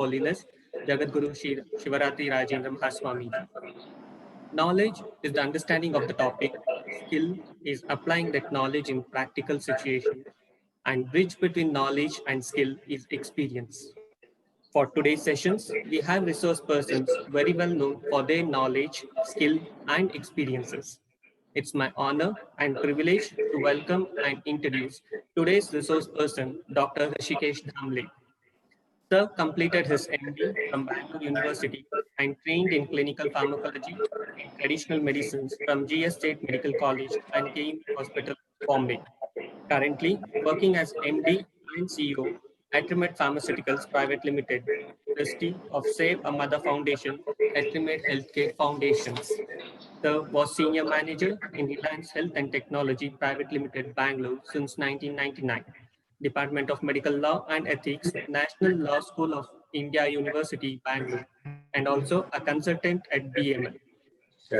Holiness Jagadguru Shivaratri Rajendra Mahaswami. Knowledge is the understanding of the topic. Skill is applying that knowledge in practical situations. And bridge between knowledge and skill is experience. For today's sessions, we have resource persons very well known for their knowledge, skill, and experiences. It's my honor and privilege to welcome and introduce today's resource person, Dr. Rishikesh Dhamle. Sir completed his MD from Bangalore University and trained in clinical pharmacology and traditional medicines from GS State Medical College and KEM Hospital, Bombay. Currently working as MD and CEO at Remed Pharmaceuticals Private Limited, trustee of Save a Mother Foundation at Remed Healthcare Foundations. Sir was senior manager in Reliance Health and Technology Private Limited, Bangalore since 1999. Department of Medical Law and Ethics, National Law School of India University, Bangalore, and also a consultant at BML.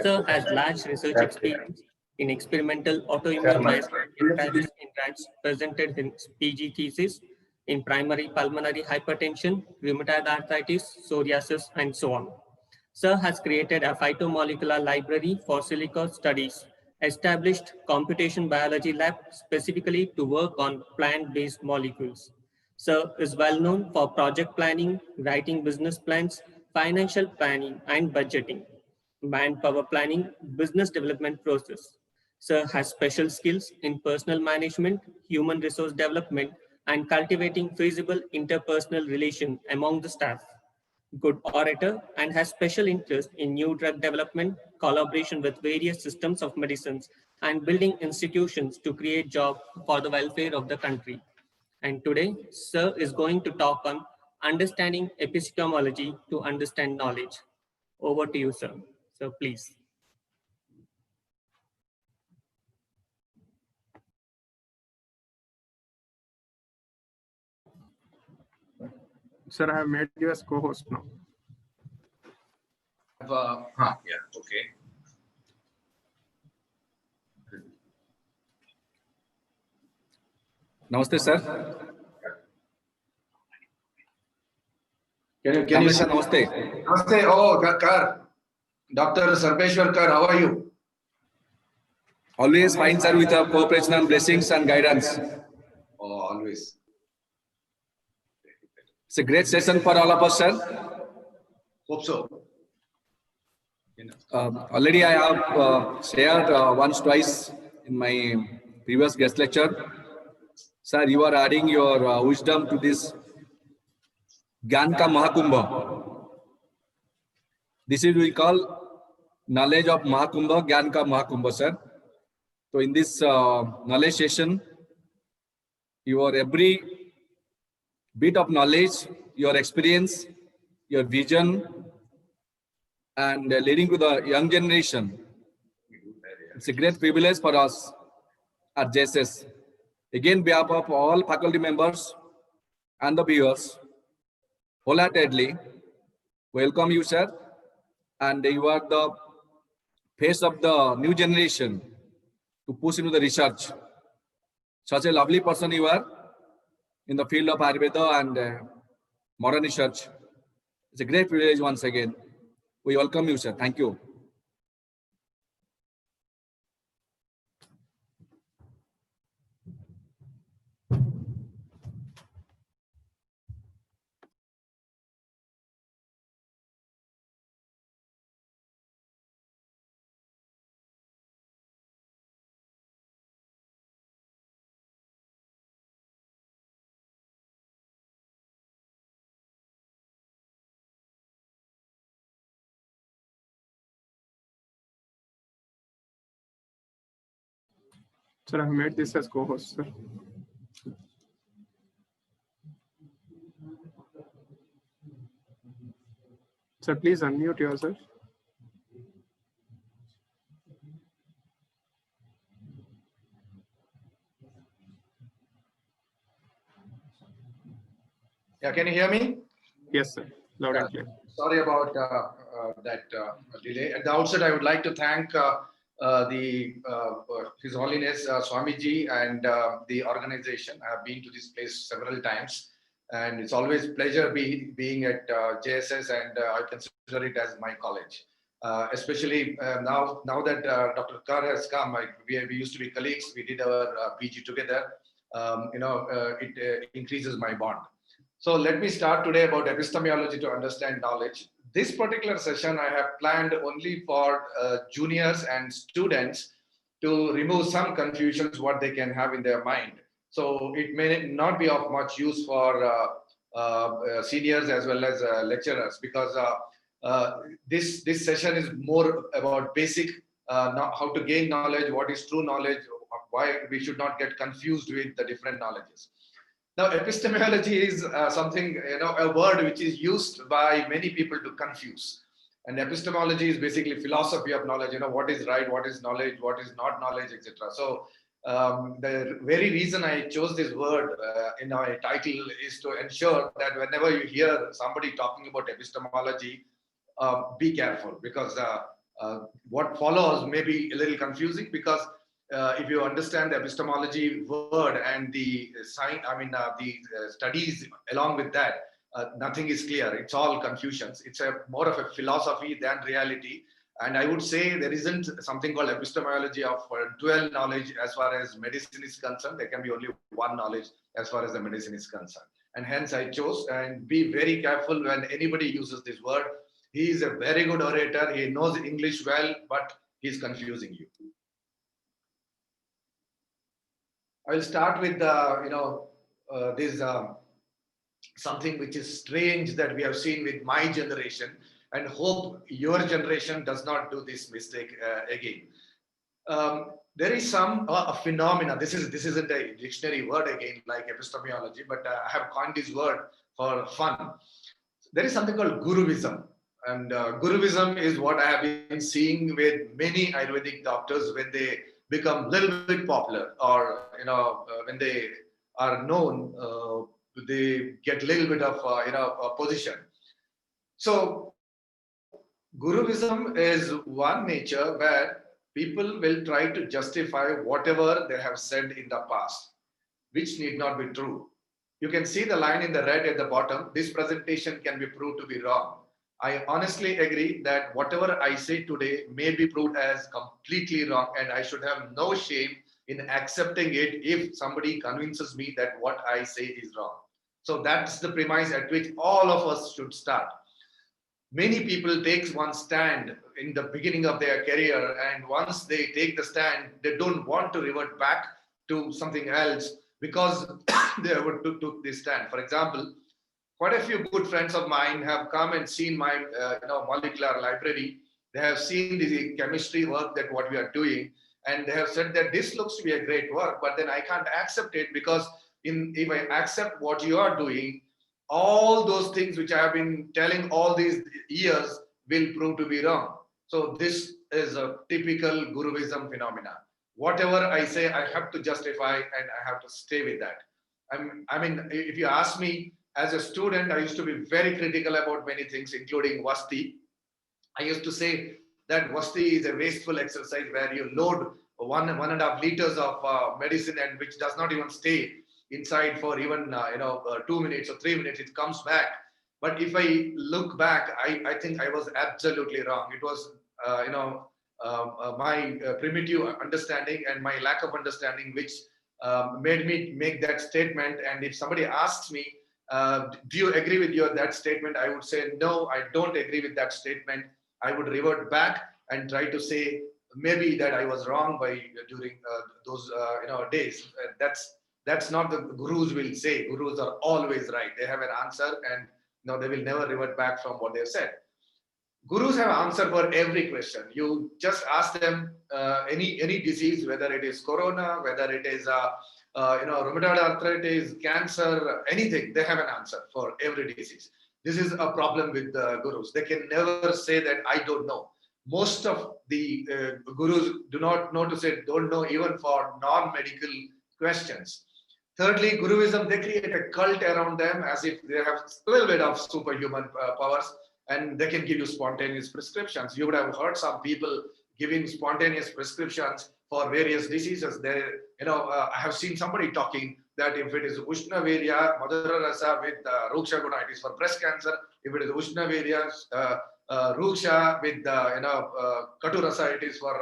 Sir has large research experience in experimental autoimmune myasthenia gravis in rats, presented his PG thesis in primary pulmonary hypertension, rheumatoid arthritis, psoriasis, and so on. Sir has created a phytomolecular library for silica studies, established computation biology lab specifically to work on plant-based molecules. Sir is well known for project planning, writing business plans, financial planning, and budgeting, manpower planning, business development process. Sir has special skills in personal management, human resource development, and cultivating feasible interpersonal relation among the staff. Good orator and has special interest in new drug development, collaboration with various systems of medicines, and building institutions to create jobs for the welfare of the country. And today, Sir is going to talk on understanding epistemology to understand knowledge. Over to you, sir. So please. Sir, I have made you as co-host now. Yeah, okay. Namaste, sir. Can you say Namaste. Namaste? Oh, Kar. Dr. Sarveshwar Kar, how are you? Always fine, sir, with your cooperation and blessings and guidance. Oh, always. It's a great session for all of us, sir. Hope so. Already I have shared once, twice in my previous guest lecture. Sir, you are adding your wisdom to this Gyan Ka Mahakumbha. This is we call knowledge of Mahakumbha, Gyan Ka Mahakumbha, sir. So in this knowledge session, your every bit of knowledge, your experience, your vision, and leading to the young generation. It's a great privilege for us at JSS. Again, behalf of all faculty members and the viewers, wholeheartedly welcome you, sir. And you are the face of the new generation to push into the research. Such a lovely person you are in the field of Ayurveda and modern research. It's a great privilege once again. We welcome you, sir. Thank you. Sir, I have made this as co-host, sir. Sir, please unmute yourself. Yeah, can you hear me? Yes, sir. Loud and clear. Sorry about that delay. At the outset, I would like to thank His Holiness Swamiji and the organization. I have been to this place several times, And it's always pleasure being at JSS, and I consider it as my college. Especially now that Dr. Kar has come, we used to be colleagues. We did our PG together. It increases my bond. So let me start today about epistemology to understand knowledge. This particular session I have planned only for juniors and students to remove some confusions what they can have in their mind. So it may not be of much use for seniors as well as lecturers, because this session is more about basic how to gain knowledge, what is true knowledge, why we should not get confused with the different knowledges. Now, epistemology is something, a word which is used by many people to confuse. And epistemology is basically philosophy of knowledge, what is right, what is knowledge, what is not knowledge, etc. So the very reason I chose this word in my title is to ensure that whenever you hear somebody talking about epistemology, be careful, because what follows may be a little confusing, because if you understand the epistemology word and the studies along with that, nothing is clear. It's all confusions. It's more of a philosophy than reality. And I would say there isn't something called epistemology of dual knowledge as far as medicine is concerned. There can be only one knowledge as far as the medicine is concerned. And hence I chose, and be very careful when anybody uses this word. He is a very good orator. He knows English well, but he's confusing you. I'll start with this something which is strange that we have seen with my generation, and hope your generation does not do this mistake again. There is some phenomena. This isn't a dictionary word again, like epistemology, but I have coined this word for fun. There is something called guruism, and guruism is what I have been seeing with many Ayurvedic doctors when they become a little bit popular, or when they are known, they get a little bit of a position. So guruism is one nature where people will try to justify whatever they have said in the past, which need not be true. You can see the line in the red at the bottom. This presentation can be proved to be wrong. I honestly agree that whatever I say today may be proved as completely wrong, and I should have no shame in accepting it if somebody convinces me that what I say is wrong. So that's the premise at which all of us should start. Many people take one stand in the beginning of their career, and once they take the stand, they don't want to revert back to something else because they took this stand. For example, quite a few good friends of mine have come and seen my molecular library. They have seen the chemistry work that what we are doing, and they have said that this looks to be a great work, but then I can't accept it, because if I accept what you are doing, all those things which I have been telling all these years will prove to be wrong. So this is a typical guruism phenomena. Whatever I say, I have to justify, and I have to stay with that. I mean, if you ask me, as a student, I used to be very critical about many things, including Vasti. I used to say that Vasti is a wasteful exercise where you load 1.5 liters of medicine, and which does not even stay inside for even 2 minutes or 3 minutes. It comes back. But if I look back, I think I was absolutely wrong. It was my primitive understanding and my lack of understanding which made me make that statement. And if somebody asks me, do you agree with that statement, I would say no, I don't agree with that statement. I would revert back and try to say maybe that I was wrong during those days. That's not the gurus will say. Gurus are always right. They have an answer, and they will never revert back from what they've said. Gurus have an answer for every question. You just ask them any disease, whether it is corona, whether it is rheumatoid arthritis, cancer, anything. They have an answer for every disease. This is a problem with the gurus. They can never say that I don't know. Most of the gurus do not know to say don't know, even for non-medical questions. Thirdly, guruism, they create a cult around them as if they have a little bit of superhuman powers, and they can give you spontaneous prescriptions. You would have heard some people giving spontaneous prescriptions for various diseases. I have seen somebody talking that if it is Ushna Virya, Madhura Rasa with Ruksha Guna, it is for breast cancer. If it is Ushna Virya, Ruksha with Katu Rasa, it is for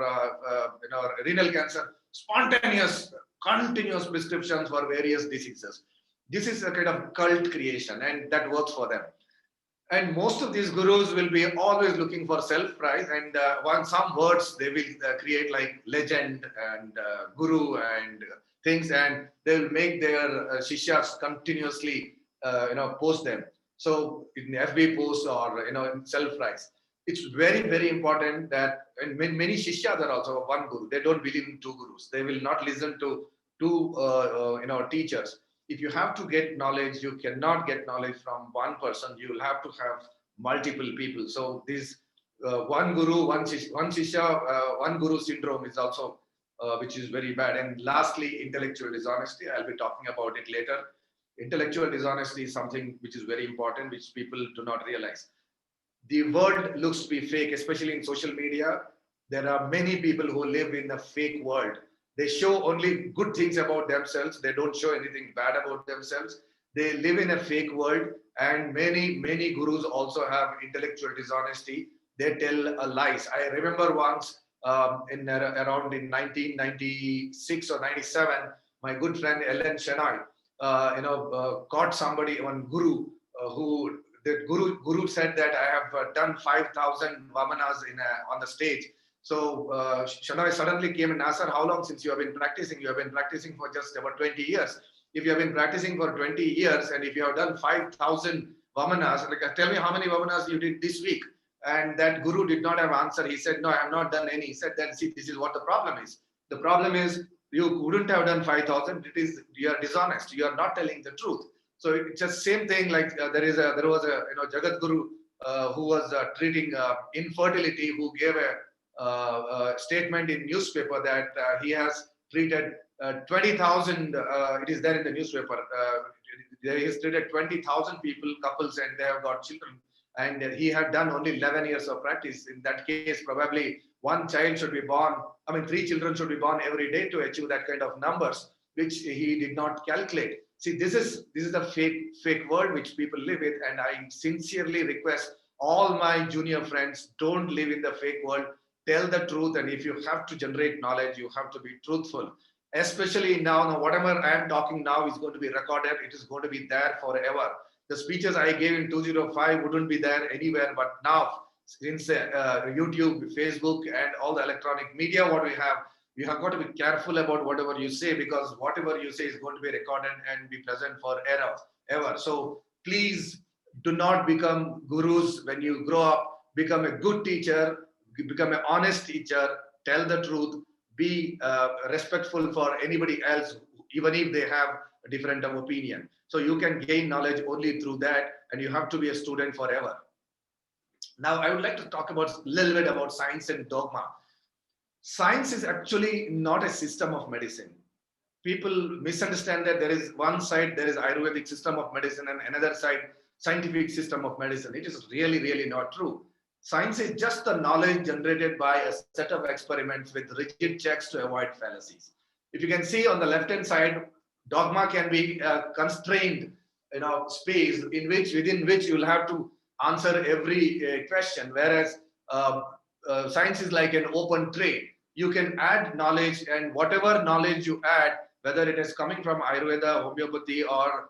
renal cancer. Spontaneous, continuous prescriptions for various diseases. This is a kind of cult creation, and that works for them. And most of these gurus will be always looking for self-price, and some words they will create like legend and guru and things, and they will make their shishyas continuously post them. So in FB posts or in self-price, it's very, very important that, and many shishyas are also one guru. They don't believe in two gurus. They will not listen to two teachers. If you have to get knowledge, you cannot get knowledge from one person. You will have to have multiple people. So this one guru, one shishya, one guru syndrome is also which is very bad. And lastly, intellectual dishonesty. I'll be talking about it later. Intellectual dishonesty is something which is very important, which people do not realize. The world looks to be fake, especially in social media. There are many people who live in a fake world. They show only good things about themselves. They don't show anything bad about themselves. They live in a fake world, and many gurus also have intellectual dishonesty. They tell lies. I remember once around in 1996 or 97, my good friend Ellen Chennai, caught somebody, one guru, who the guru said that I have done 5,000 vamanas on the stage. So Shanoy suddenly came and asked her, how long since you have been practicing? You have been practicing for just about 20 years. If you have been practicing for 20 years and if you have done 5,000 vamanas, like, tell me how many vamanas you did this week. And that guru did not have answer. He said, no, I have not done any. He said, then see, this is what the problem is. The problem is you wouldn't have done 5,000. It is, you are dishonest. You are not telling the truth. So it's just same thing. Like there was a Jagat Guru who was treating infertility, who gave a statement in newspaper that he has treated 20,000. It is there in the newspaper. He has treated 20,000 people, couples, and they have got children. And he had done only 11 years of practice. In that case, probably one child should be born. I mean, 3 children should be born every day to achieve that kind of numbers, which he did not calculate. See, this is the fake world which people live with, and I sincerely request all my junior friends, don't live in the fake world. Tell the truth, and if you have to generate knowledge, you have to be truthful. Especially now, whatever I am talking now is going to be recorded. It is going to be there forever. The speeches I gave in 2005 wouldn't be there anywhere, but now, since YouTube, Facebook, and all the electronic media, what we have got to be careful about whatever you say, because whatever you say is going to be recorded and be present forever. So please do not become gurus when you grow up. Become a good teacher, become an honest teacher, tell the truth, be respectful for anybody else, even if they have a different opinion. So you can gain knowledge only through that, and you have to be a student forever. Now, I would like to talk about a little bit about science and dogma. Science is actually not a system of medicine. People misunderstand that there is one side, there is Ayurvedic system of medicine, and another side, scientific system of medicine. It is really, really not true. Science is just the knowledge generated by a set of experiments with rigid checks to avoid fallacies. If you can see on the left-hand side, dogma can be a constrained space within which you will have to answer every question, whereas science is like an open tray. You can add knowledge, and whatever knowledge you add, whether it is coming from Ayurveda, homeopathy, or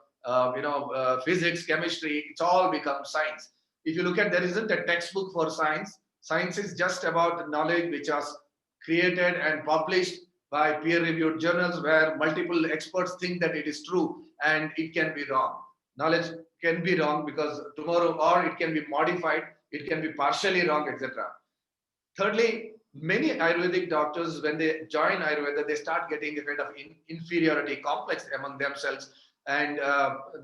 physics, chemistry, it's all becomes science. If you look at, there isn't a textbook for science. Science is just about the knowledge which was created and published by peer-reviewed journals where multiple experts think that it is true, and it can be wrong. Knowledge can be wrong because tomorrow, or it can be modified, it can be partially wrong, etc. Thirdly, many Ayurvedic doctors, when they join Ayurveda, they start getting a kind of inferiority complex among themselves, and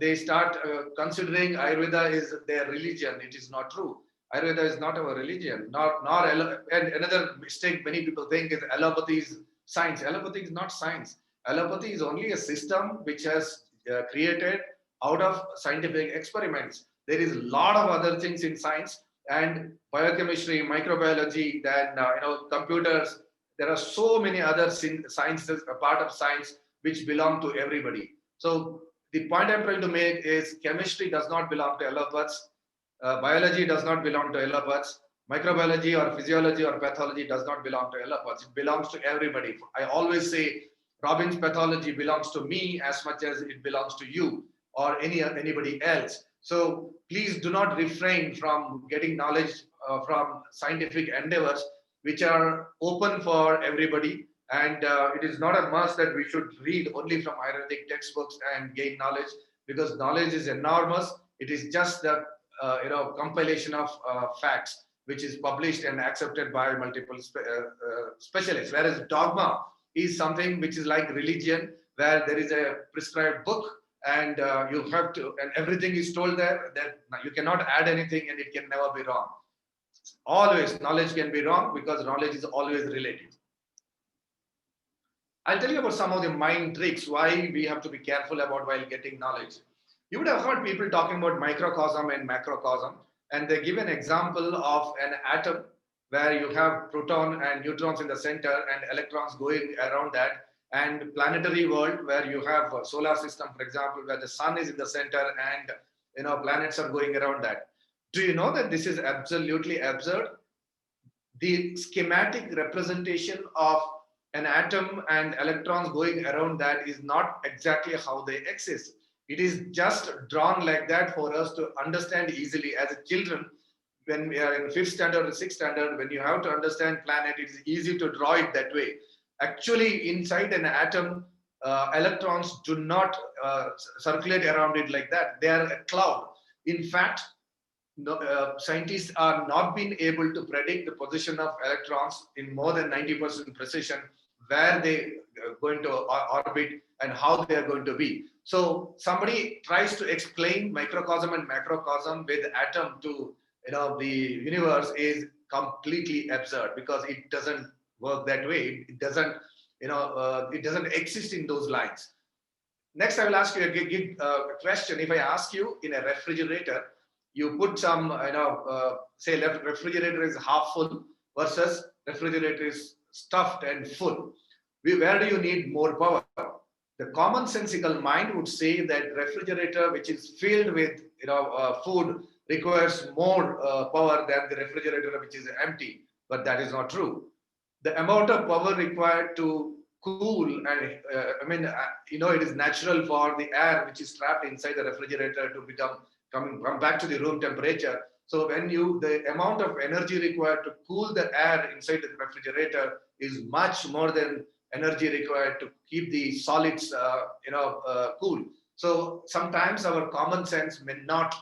they start considering Ayurveda is their religion. It is not true. Ayurveda is not our religion. And another mistake many people think is allopathy is science. Allopathy is not science. Allopathy is only a system which has created out of scientific experiments. There is a lot of other things in science, and biochemistry, microbiology, then computers. There are so many other sciences, a part of science which belong to everybody. So the point I'm trying to make is chemistry does not belong to allopaths. Biology does not belong to allopaths. Microbiology or physiology or pathology does not belong to allopaths. It belongs to everybody. I always say Robin's pathology belongs to me as much as it belongs to you or anybody else. So please do not refrain from getting knowledge from scientific endeavors which are open for everybody. And it is not a must that we should read only from Ayurvedic textbooks and gain knowledge, because knowledge is enormous. It is just the compilation of facts which is published and accepted by multiple specialists. Whereas dogma is something which is like religion, where there is a prescribed book and you have to, and everything is told there, that you cannot add anything and it can never be wrong. Always knowledge can be wrong because knowledge is always relative. I'll tell you about some of the mind tricks why we have to be careful about while getting knowledge. You would have heard people talking about microcosm and macrocosm, and they give an example of an atom where you have proton and neutrons in the center and electrons going around that, and planetary world where you have a solar system, for example, where the sun is in the center and planets are going around that. Do you know that this is absolutely absurd? The schematic representation of an atom and electrons going around that is not exactly how they exist. It is just drawn like that for us to understand easily. As a children, when we are in 5th standard or 6th standard, when you have to understand planet, it is easy to draw it that way. Actually, inside an atom, electrons do not circulate around it like that. They are a cloud. In fact, scientists are not being able to predict the position of electrons in more than 90% precision, where they are going to orbit and how they are going to be. So somebody tries to explain microcosm and macrocosm with atom to the universe is completely absurd, because it doesn't work that way. It doesn't it doesn't exist in those lines. Next, I will ask you a question. If I ask you, in a refrigerator, you put some, say refrigerator is half full versus refrigerator is stuffed and full. Where do you need more power? The commonsensical mind would say that refrigerator which is filled with food requires more power than the refrigerator which is empty, but that is not true. The amount of power required to cool, and it is natural for the air which is trapped inside the refrigerator to come back to the room temperature. So when the amount of energy required to cool the air inside the refrigerator is much more than energy required to keep the solids cool. So sometimes our common sense may not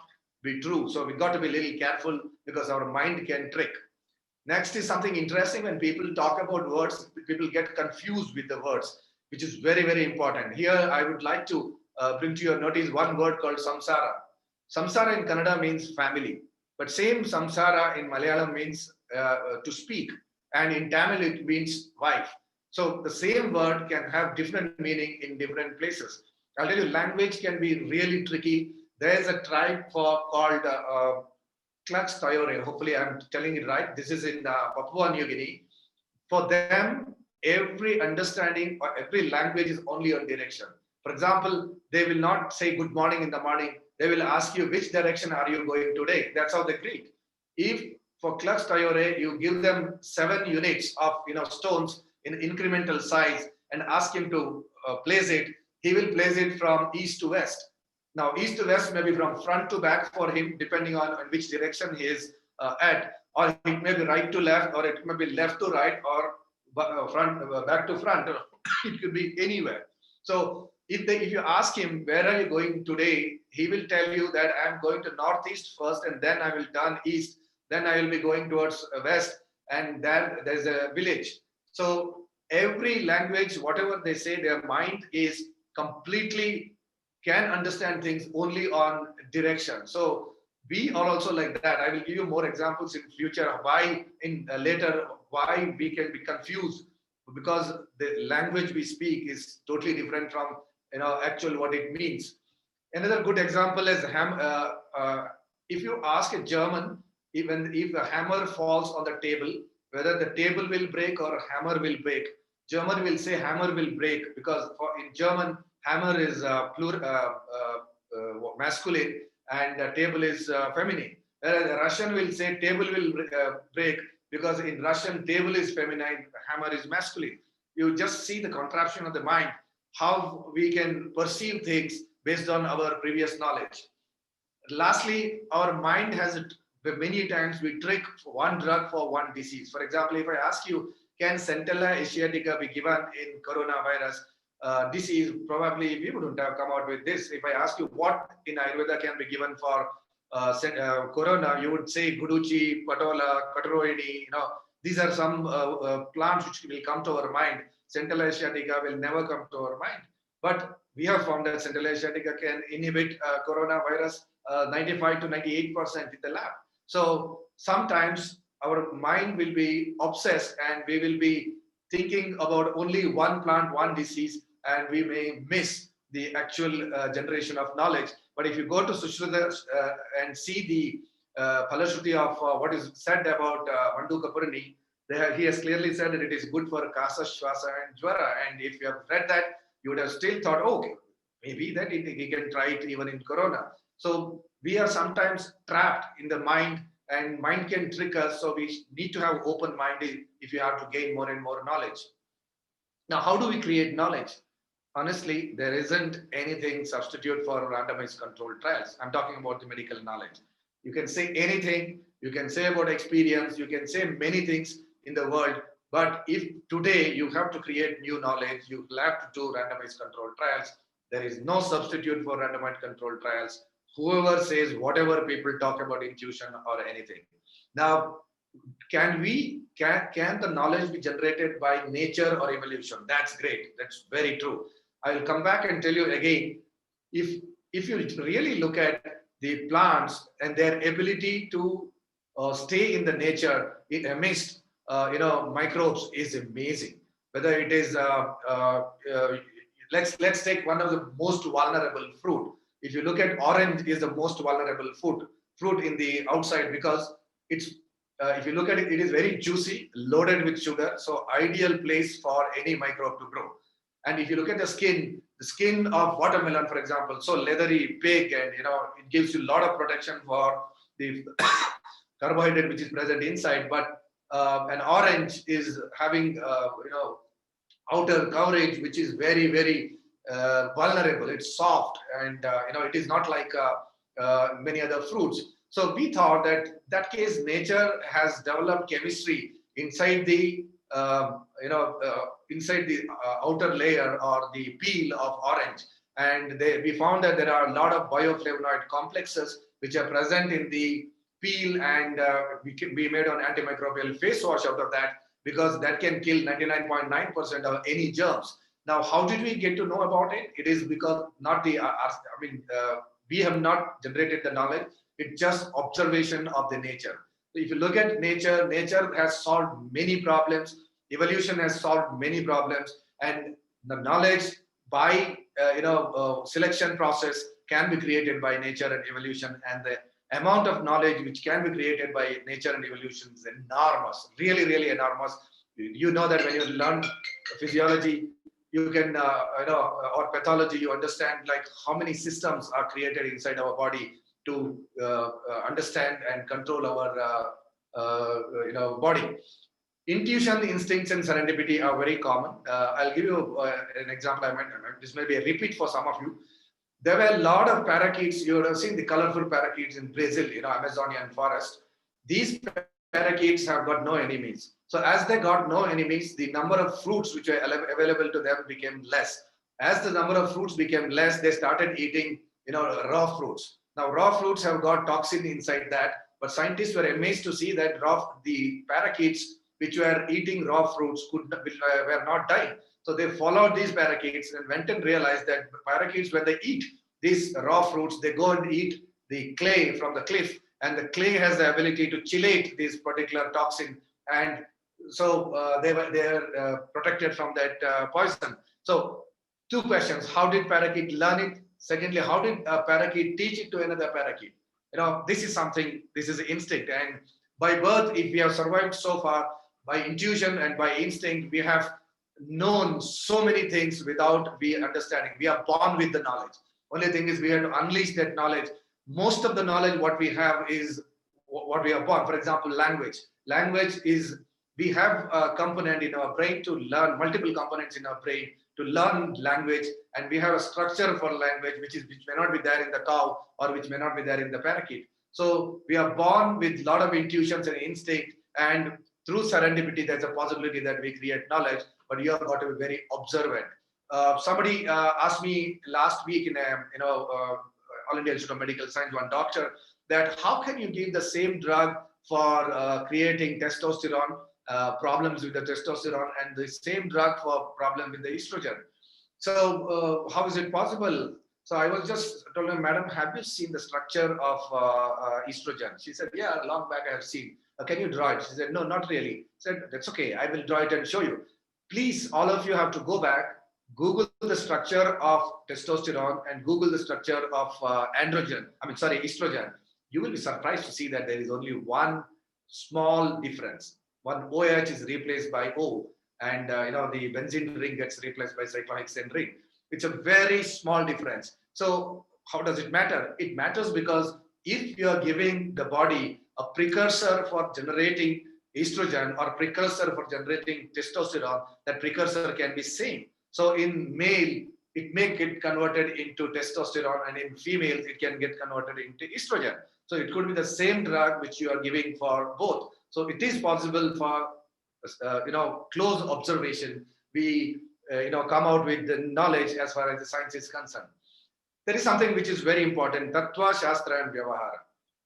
be true. So we got to be a little careful, because our mind can trick. Next is something interesting. When people talk about words, people get confused with the words, which is very, very important. Here, I would like to bring to your notice one word called samsara. Samsara in Kannada means family, but same samsara in Malayalam means to speak, and in Tamil it means wife. So the same word can have different meaning in different places. I'll tell you, language can be really tricky. There's a tribe called Klux Tayore. Hopefully I'm telling it right. This is in Papua New Guinea. For them, every understanding or every language is only on direction. For example, they will not say good morning in the morning. They will ask you, which direction are you going today? That's how they greet. If for Klux Tayore, you give them 7 units of stones in incremental size and ask him to place it, he will place it from east to west. Now, east to west may be from front to back for him, depending on which direction he is at, or it may be right to left, or it may be left to right, or back to front. It could be anywhere. So if you ask him, where are you going today, he will tell you that I'm going to northeast first, and then I will turn east, then I will be going towards west, and there's a village. So every language, whatever they say, their mind is completely can understand things only on direction. So we are also like that. I will give you more examples in future why later why we can be confused, because the language we speak is totally different from actual what it means. Another good example is if you ask a German, even if a hammer falls on the table, whether the table will break or hammer will break, German will say hammer will break, because in German hammer is masculine and table is feminine. Whereas the Russian will say table will break because in Russian table is feminine, hammer is masculine. You just see the contraption of the mind, how we can perceive things based on our previous knowledge. Lastly, our mind has it. Many times we trick one drug for one disease. For example, if I ask you, can Centella asiatica be given in coronavirus disease? Probably we wouldn't have come out with this. If I ask you what in Ayurveda can be given for corona, you would say Guduchi, Patola, Kataroini. These are some plants which will come to our mind. Centella asiatica will never come to our mind. But we have found that Centella asiatica can inhibit coronavirus 95 to 98% in the lab. So sometimes our mind will be obsessed and we will be thinking about only one plant, one disease, and we may miss the actual generation of knowledge. But if you go to Sushruta and see the Palashruti of what is said about Manduka Purani, he has clearly said that it is good for Kasa, Shwasa, and Jwara. And if you have read that, you would have still thought, oh, maybe that he can try it even in Corona. So we are sometimes trapped in the mind and mind can trick us. So we need to have open mind if you have to gain more and more knowledge. Now, how do we create knowledge? Honestly, there isn't anything substitute for randomized controlled trials. I'm talking about the medical knowledge. You can say anything, you can say about experience, you can say many things in the world. But if today you have to create new knowledge, you have to do randomized controlled trials. There is no substitute for randomized controlled trials. Whoever says whatever people talk about intuition or anything. Now, can the knowledge be generated by nature or evolution? That's great. That's very true. I will come back and tell you again. If you really look at the plants and their ability to stay in the nature amidst microbes is amazing. Whether it is let's take one of the most vulnerable fruit. If you look at orange, is the most vulnerable fruit in the outside because it's if you look at it, it is very juicy, loaded with sugar, so ideal place for any microbe to grow. And if you look at the skin of watermelon, for example, so leathery, big, and it gives you a lot of protection for the carbohydrate which is present inside. But an orange is having outer coverage which is very, very vulnerable. It's soft, and it is not like many other fruits. So we thought that case nature has developed chemistry inside the outer layer or the peel of orange, and we found that there are a lot of bioflavonoid complexes which are present in the peel, and we made an antimicrobial face wash out of that because that can kill 99.9% of any germs. Now, how did we get to know about it? It is because we have not generated the knowledge. It's just observation of the nature. So if you look at nature, nature has solved many problems. Evolution has solved many problems, and the knowledge by selection process can be created by nature and evolution. And the amount of knowledge which can be created by nature and evolution is enormous, really, really enormous. You know that when you learn physiology, you can, or pathology, you understand like how many systems are created inside our body to understand and control our body. Intuition, instincts, and serendipity are very common. I'll give you an example. This may be a repeat for some of you. There were a lot of parakeets. You would have seen the colorful parakeets in Brazil, Amazonian forest. These parakeets have got no enemies. So as they got no enemies, the number of fruits which were available to them became less. As the number of fruits became less, they started eating, raw fruits. Now, raw fruits have got toxin inside that, but scientists were amazed to see that the parakeets which were eating raw fruits were not dying. So they followed these parakeets and went and realized that parakeets, when they eat these raw fruits, they go and eat the clay from the cliff, and the clay has the ability to chelate this particular toxin, and so they are protected from that poison. So, two questions: how did parakeet learn it? Secondly, how did a parakeet teach it to another parakeet? This is instinct, and by birth, if we have survived so far by intuition and by instinct, we have known so many things without we understanding. We are born with the knowledge. Only thing is we have to unleash that knowledge. Most of the knowledge what we have is what we are born. For example, language. Language is, we have a component in our brain to learn, multiple components in our brain to learn language, and we have a structure for language which may not be there in the cow or which may not be there in the parakeet. So we are born with a lot of intuitions and instinct, and through serendipity, there's a possibility that we create knowledge, but you have got to be very observant. Somebody asked me last week in a, All India Institute of Medical Science, one doctor, that how can you give the same drug for creating testosterone, problems with the testosterone, and the same drug for problem with the estrogen? So how is it possible? So I was just told her, madam, have you seen the structure of estrogen? She said, yeah, long back I have seen. Can you draw it? She said, no, not really. I said, that's okay. I will draw it and show you. Please, all of you have to go back, Google the structure of testosterone and Google the structure of estrogen. You will be surprised to see that there is only one small difference. One OH is replaced by O, and the benzene ring gets replaced by cyclohexane ring. It's a very small difference. So how does it matter? It matters because if you are giving the body a precursor for generating estrogen or precursor for generating testosterone, that precursor can be same. So in male, it may get converted into testosterone, and in females, it can get converted into estrogen. So it could be the same drug which you are giving for both. So it is possible for close observation. We come out with the knowledge as far as the science is concerned. There is something which is very important: Tattva, Shastra, and Vyavahara.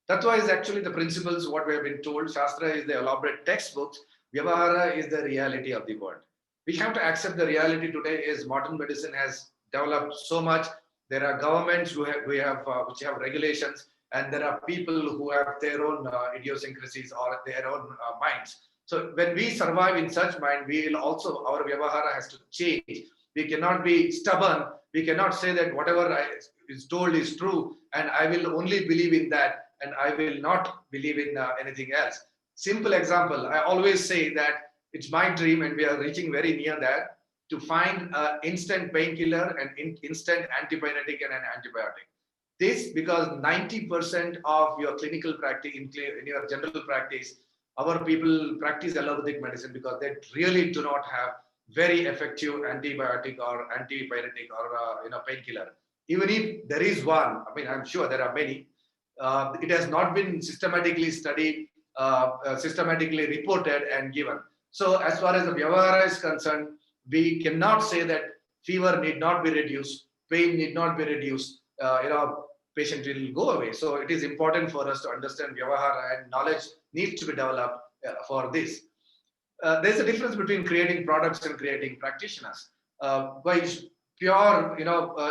Tattva is actually the principles, what we have been told. Shastra is the elaborate textbooks. Vyavahara is the reality of the world. We have to accept the reality today is modern medicine has developed so much. There are governments which have regulations, and there are people who have their own idiosyncrasies or their own minds. So when we survive in such mind, we will also, our Vyavahara has to change. We cannot be stubborn. We cannot say that whatever is told is true, and I will only believe in that, and I will not believe in anything else. Simple example, I always say that it's my dream, and we are reaching very near that, to find an instant painkiller, an instant antipyretic, and an antibiotic. This because 90% of your clinical practice, in your general practice, our people practice allopathic medicine because they really do not have very effective antibiotic or antipyretic or painkiller. Even if there is one, I mean, I'm sure there are many, it has not been systematically studied, systematically reported and given. So as far as the Vyavahara is concerned, we cannot say that fever need not be reduced, pain need not be reduced, patient will go away. So it is important for us to understand Vyavahara, and knowledge needs to be developed for this. There's a difference between creating products and creating practitioners. By pure,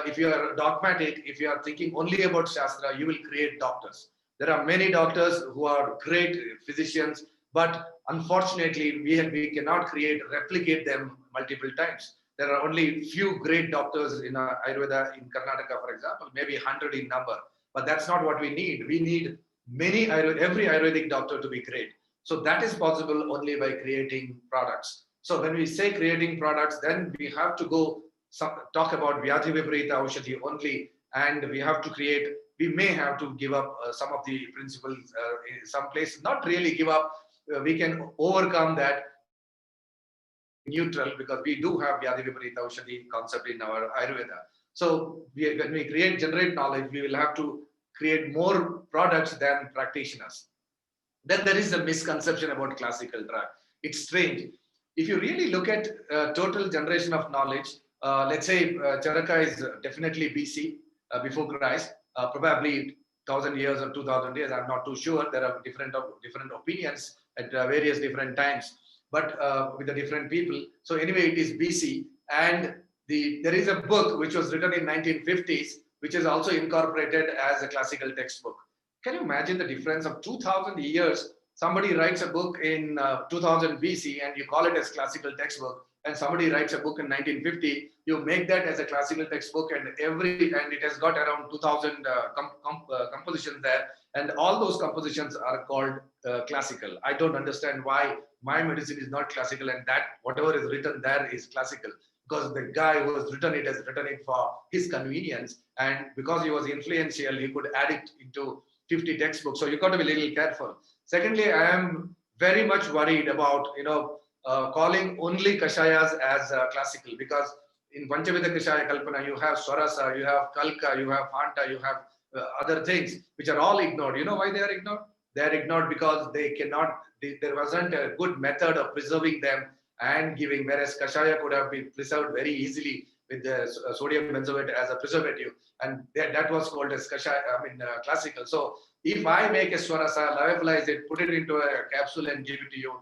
if you are dogmatic, if you are thinking only about Shastra, you will create doctors. There are many doctors who are great physicians, but unfortunately, we cannot replicate them multiple times. There are only few great doctors in Ayurveda in Karnataka, for example, maybe 100 in number. But that's not what we need. We need every Ayurvedic doctor to be great. So that is possible only by creating products. So when we say creating products, then we have to talk about Vyadhi Viparita Aushadhi only, and we may have to give up some of the principles in some places, not really give up. We can overcome that neutral, because we do have Vyadhi Viparita Aushadhi concept in our Ayurveda. So when we generate knowledge, we will have to create more products than practitioners. Then there is a misconception about classical drug. It's strange. If you really look at total generation of knowledge, let's say Charaka is definitely BC, before Christ, probably 1,000 years or 2,000 years. I'm not too sure. There are different opinions at various different times, but with the different people. So anyway, it is BC, and there is a book which was written in 1950s, which is also incorporated as a classical textbook. Can you imagine the difference of 2,000 years? Somebody writes a book in 2000 BC, and you call it as classical textbook, and somebody writes a book in 1950, you make that as a classical textbook, and it has got around 2000 compositions there, and all those compositions are called classical. I don't understand why my medicine is not classical and that whatever is written there is classical, because the guy who has written it for his convenience, and because he was influential, he could add it into 50 textbooks. So you got to be a little careful. Secondly, I am very much worried about calling only kashayas as classical, because in Panchavida Kashaya Kalpana you have Swarasa, you have Kalka, you have Phanta, you have other things which are all ignored. You know why they are ignored? They are ignored because there wasn't a good method of preserving them and giving, whereas Kashaya could have been preserved very easily with the sodium benzoate as a preservative, and that was called as Kashaya, classical. So if I make a Swarasa, lyophilize it, put it into a capsule and give it to you,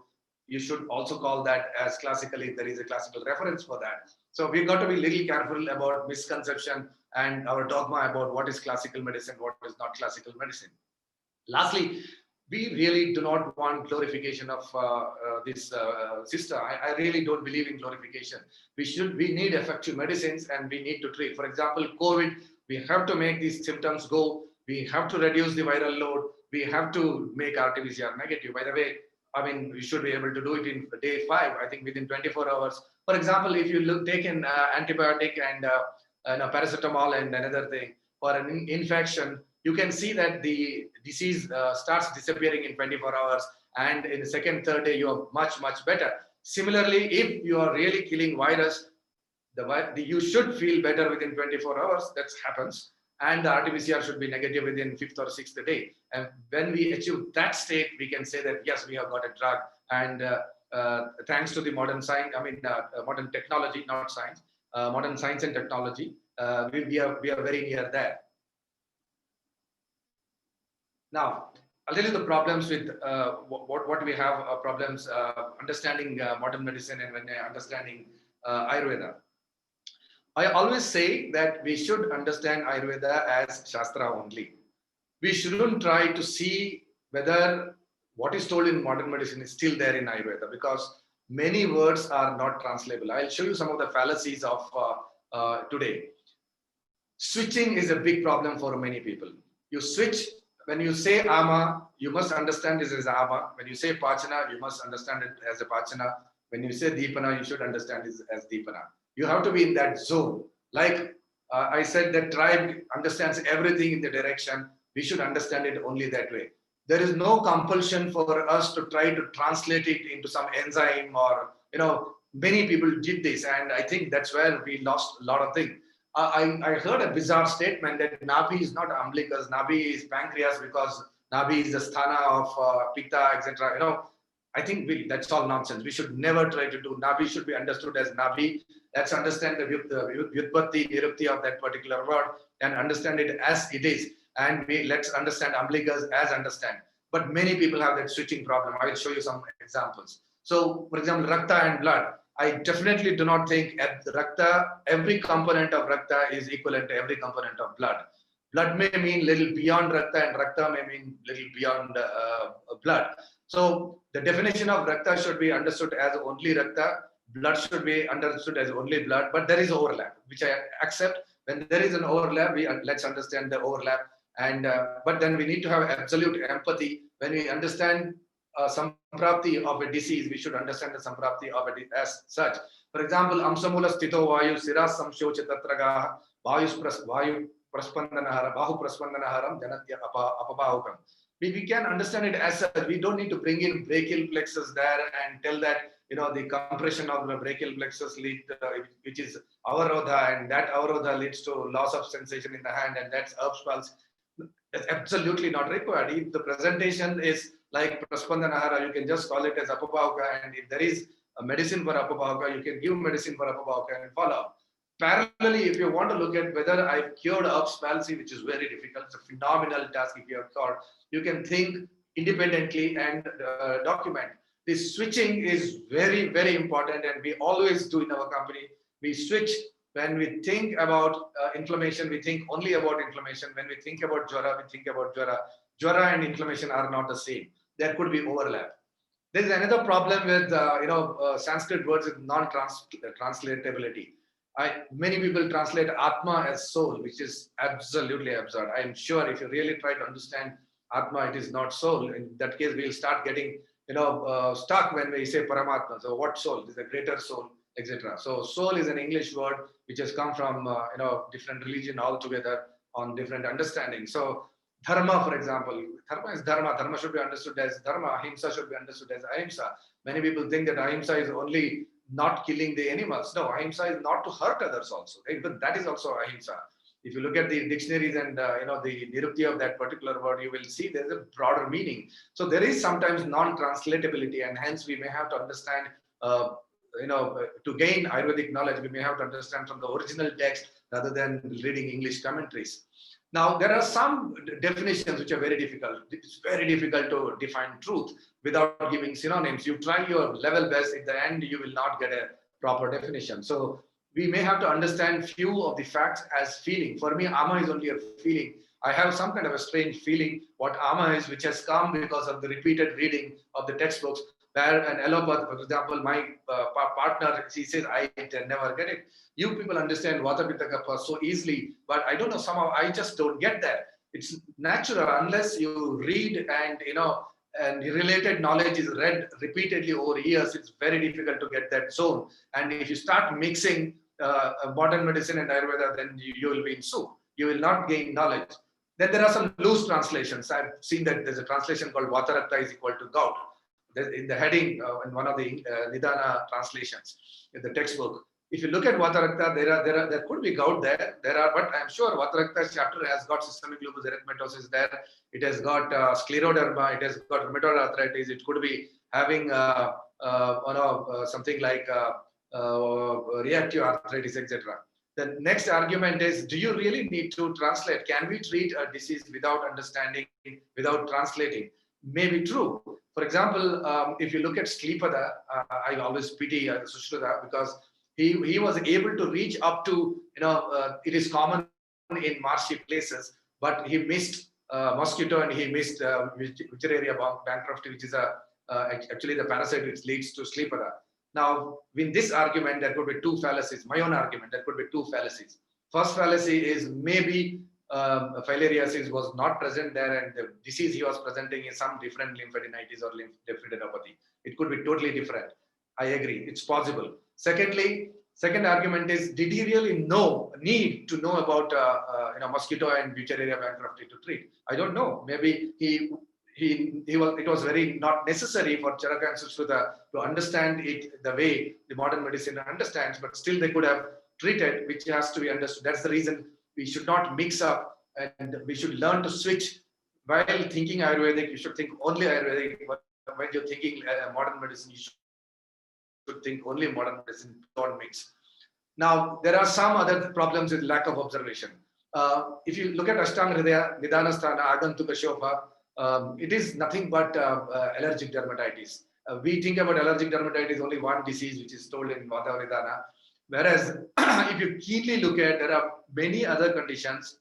you should also call that as classical if there is a classical reference for that. So we've got to be a little careful about misconception and our dogma about what is classical medicine, what is not classical medicine. Lastly, we really do not want glorification of this system. I really don't believe in glorification. We need effective medicines and we need to treat. For example, COVID, we have to make these symptoms go. We have to reduce the viral load. We have to make RT-PCR negative. By the way, we should be able to do it in day 5, I think within 24 hours. For example, if you take an antibiotic and paracetamol and another thing for an infection, you can see that the disease starts disappearing in 24 hours, and in the second, third day, you are much, much better. Similarly, if you are really killing virus, you should feel better within 24 hours. That happens. And the RT-PCR should be negative within 5th or 6th day. And when we achieve that state, we can say that, yes, we have got a drug. And thanks to the modern science, modern technology, not science, modern science and technology, we are very near there. Now, I'll tell you the problems with what we have problems understanding modern medicine and when understanding Ayurveda. I always say that we should understand Ayurveda as Shastra only. We shouldn't try to see whether what is told in modern medicine is still there in Ayurveda, because many words are not translatable. I'll show you some of the fallacies of today. Switching is a big problem for many people. You switch. When you say Ama, you must understand this as Ama. When you say Pachana, you must understand it as a Pachana. When you say Deepana, you should understand it as Deepana. You have to be in that zone. Like I said, the tribe understands everything in the direction. We should understand it only that way. There is no compulsion for us to try to translate it into some enzyme or, many people did this. And I think that's where we lost a lot of things. I heard a bizarre statement that Nabi is not umbilicus, Nabi is pancreas because Nabi is the sthana of Pitta, etc. I think that's all nonsense. We should never try to do. Nabi should be understood as Nabi. Let's understand the Vyutpatti, Nirupti of that particular word and understand it as it is. And let's understand umbilicus as understand. But many people have that switching problem. I will show you some examples. So, for example, Rakta and blood. I definitely do not think Rakta, every component of Rakta is equivalent to every component of blood. Blood may mean little beyond Rakta and Rakta may mean little beyond blood. So the definition of Rakta should be understood as only Rakta. Blood should be understood as only blood, but there is overlap, which I accept. When there is an overlap, let's understand the overlap. And but then we need to have absolute empathy. When we understand samprapti of a disease, we should understand the samprapti of it as such. For example, amsamula sthito vayu siras samshocha tatraga vayu praspandanaharam bahu praspandanaharam janatya apabahukam. We can understand it as such. We don't need to bring in brachial plexus there and tell that the compression of the brachial plexus lead, which is avarodha, and that avarodha leads to loss of sensation in the hand, and that's Erb's pulse. That's absolutely not required. If the presentation is like Praspandanahara, you can just call it as Apabahuka, and if there is a medicine for Apabahuka, you can give medicine for Apabahuka and follow up. Parallelly, if you want to look at whether I've cured Erb's palsy, which is very difficult, it's a phenomenal task if you have cured, you can think independently and document. This switching is very, very important, and we always do in our company. We switch. When we think about inflammation, we think only about inflammation. When we think about Jwara, we think about Jwara. Jwara and inflammation are not the same. There could be overlap. There is another problem with Sanskrit words with non-translatability. Many people translate Atma as soul, which is absolutely absurd. I am sure if you really try to understand Atma, it is not soul. In that case, we'll start getting stuck when we say Paramatma. So what soul? Is a greater soul, etc. So soul is an English word which has come from different religion altogether on different understandings. So dharma, for example, dharma is dharma. Dharma should be understood as dharma. Ahimsa should be understood as ahimsa. Many people think that ahimsa is only not killing the animals. No, ahimsa is not to hurt others also. Right? But that is also ahimsa. If you look at the dictionaries and the nirupti of that particular word, you will see there's a broader meaning. So there is sometimes non-translatability, and hence we may have to understand. To gain Ayurvedic knowledge, we may have to understand from the original text rather than reading English commentaries. Now, there are some definitions which are very difficult. It's very difficult to define truth without giving synonyms. You try your level best. At the end, you will not get a proper definition. So we may have to understand few of the facts as feeling. For me, ama is only a feeling. I have some kind of a strange feeling what ama is, which has come because of the repeated reading of the textbooks. Where an allopath, for example, my partner, she says, I never get it. You people understand Vata Pitta Kapha so easily, but I don't know, somehow I just don't get that. It's natural unless you read and related knowledge is read repeatedly over years. It's very difficult to get that zone. And if you start mixing modern medicine and Ayurveda, then you will be in soup. You will not gain knowledge. Then there are some loose translations. I've seen that there's a translation called Vatarakta is equal to gout. In the heading in one of the Nidana translations in the textbook. If you look at Vatarakta, there could be gout there. But I'm sure Vatarakta's chapter has got systemic lupus erythematosus there. It has got scleroderma. It has got rheumatoid arthritis. It could be having something like reactive arthritis, etc. The next argument is: do you really need to translate? Can we treat a disease without understanding, without translating? May be true. For example, if you look at Slipada, I always pity Sushruta because he was able to reach up to, it is common in marshy places, but he missed mosquito and he missed Wigeria bankruptcy, which is actually the parasite which leads to Slipada. Now, in this argument, there could be two fallacies. My own argument, there could be two fallacies. First fallacy is maybe filariasis was not present there and the disease he was presenting is some different lymphadenitis or lymphadenopathy. It could be totally different. I agree. It's possible. Secondly, second argument is, did he really need to know about mosquito and Wuchereria bankruptcy to treat? I don't know. Maybe it was very not necessary for Charaka and Sushruta to understand it the way the modern medicine understands, but still they could have treated, which has to be understood. That's the reason we should not mix up and we should learn to switch. While thinking Ayurvedic, you should think only Ayurvedic. When you're thinking modern medicine, you should think only modern medicine, don't mix. Now, there are some other problems with lack of observation. If you look at Ashtanga Hridaya, Nidanasthana, Agantuka Shobha, it is nothing but allergic dermatitis. We think about allergic dermatitis only one disease, which is told in Vata Vedana. Whereas, if you keenly look at, there are many other conditions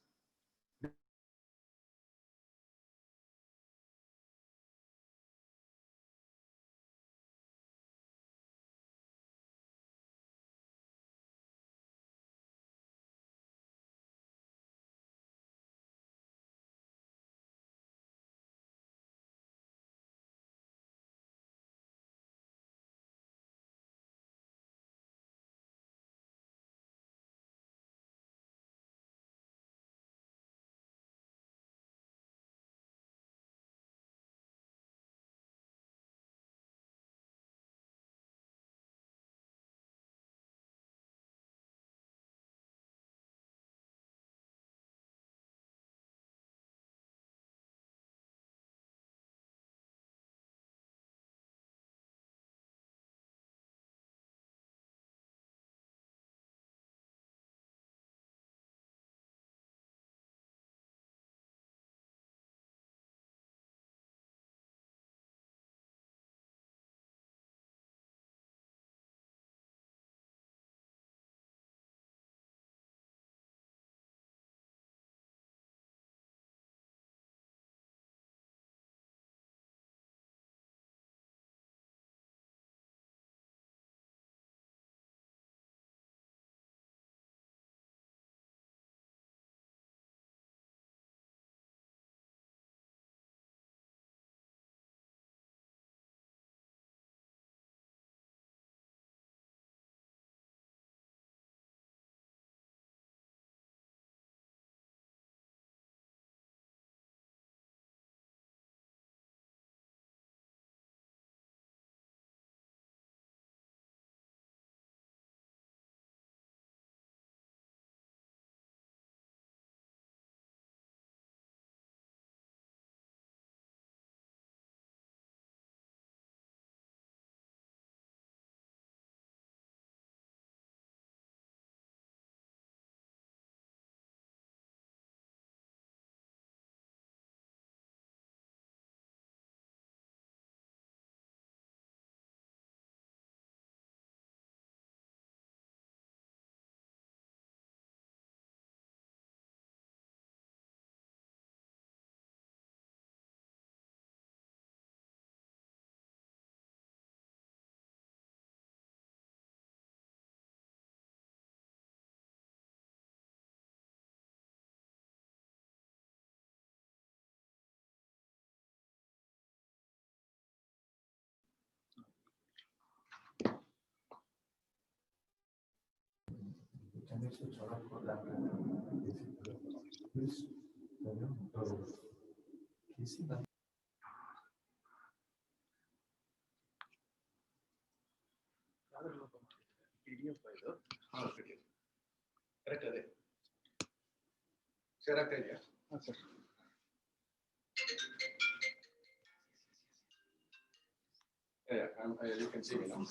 You can see me now.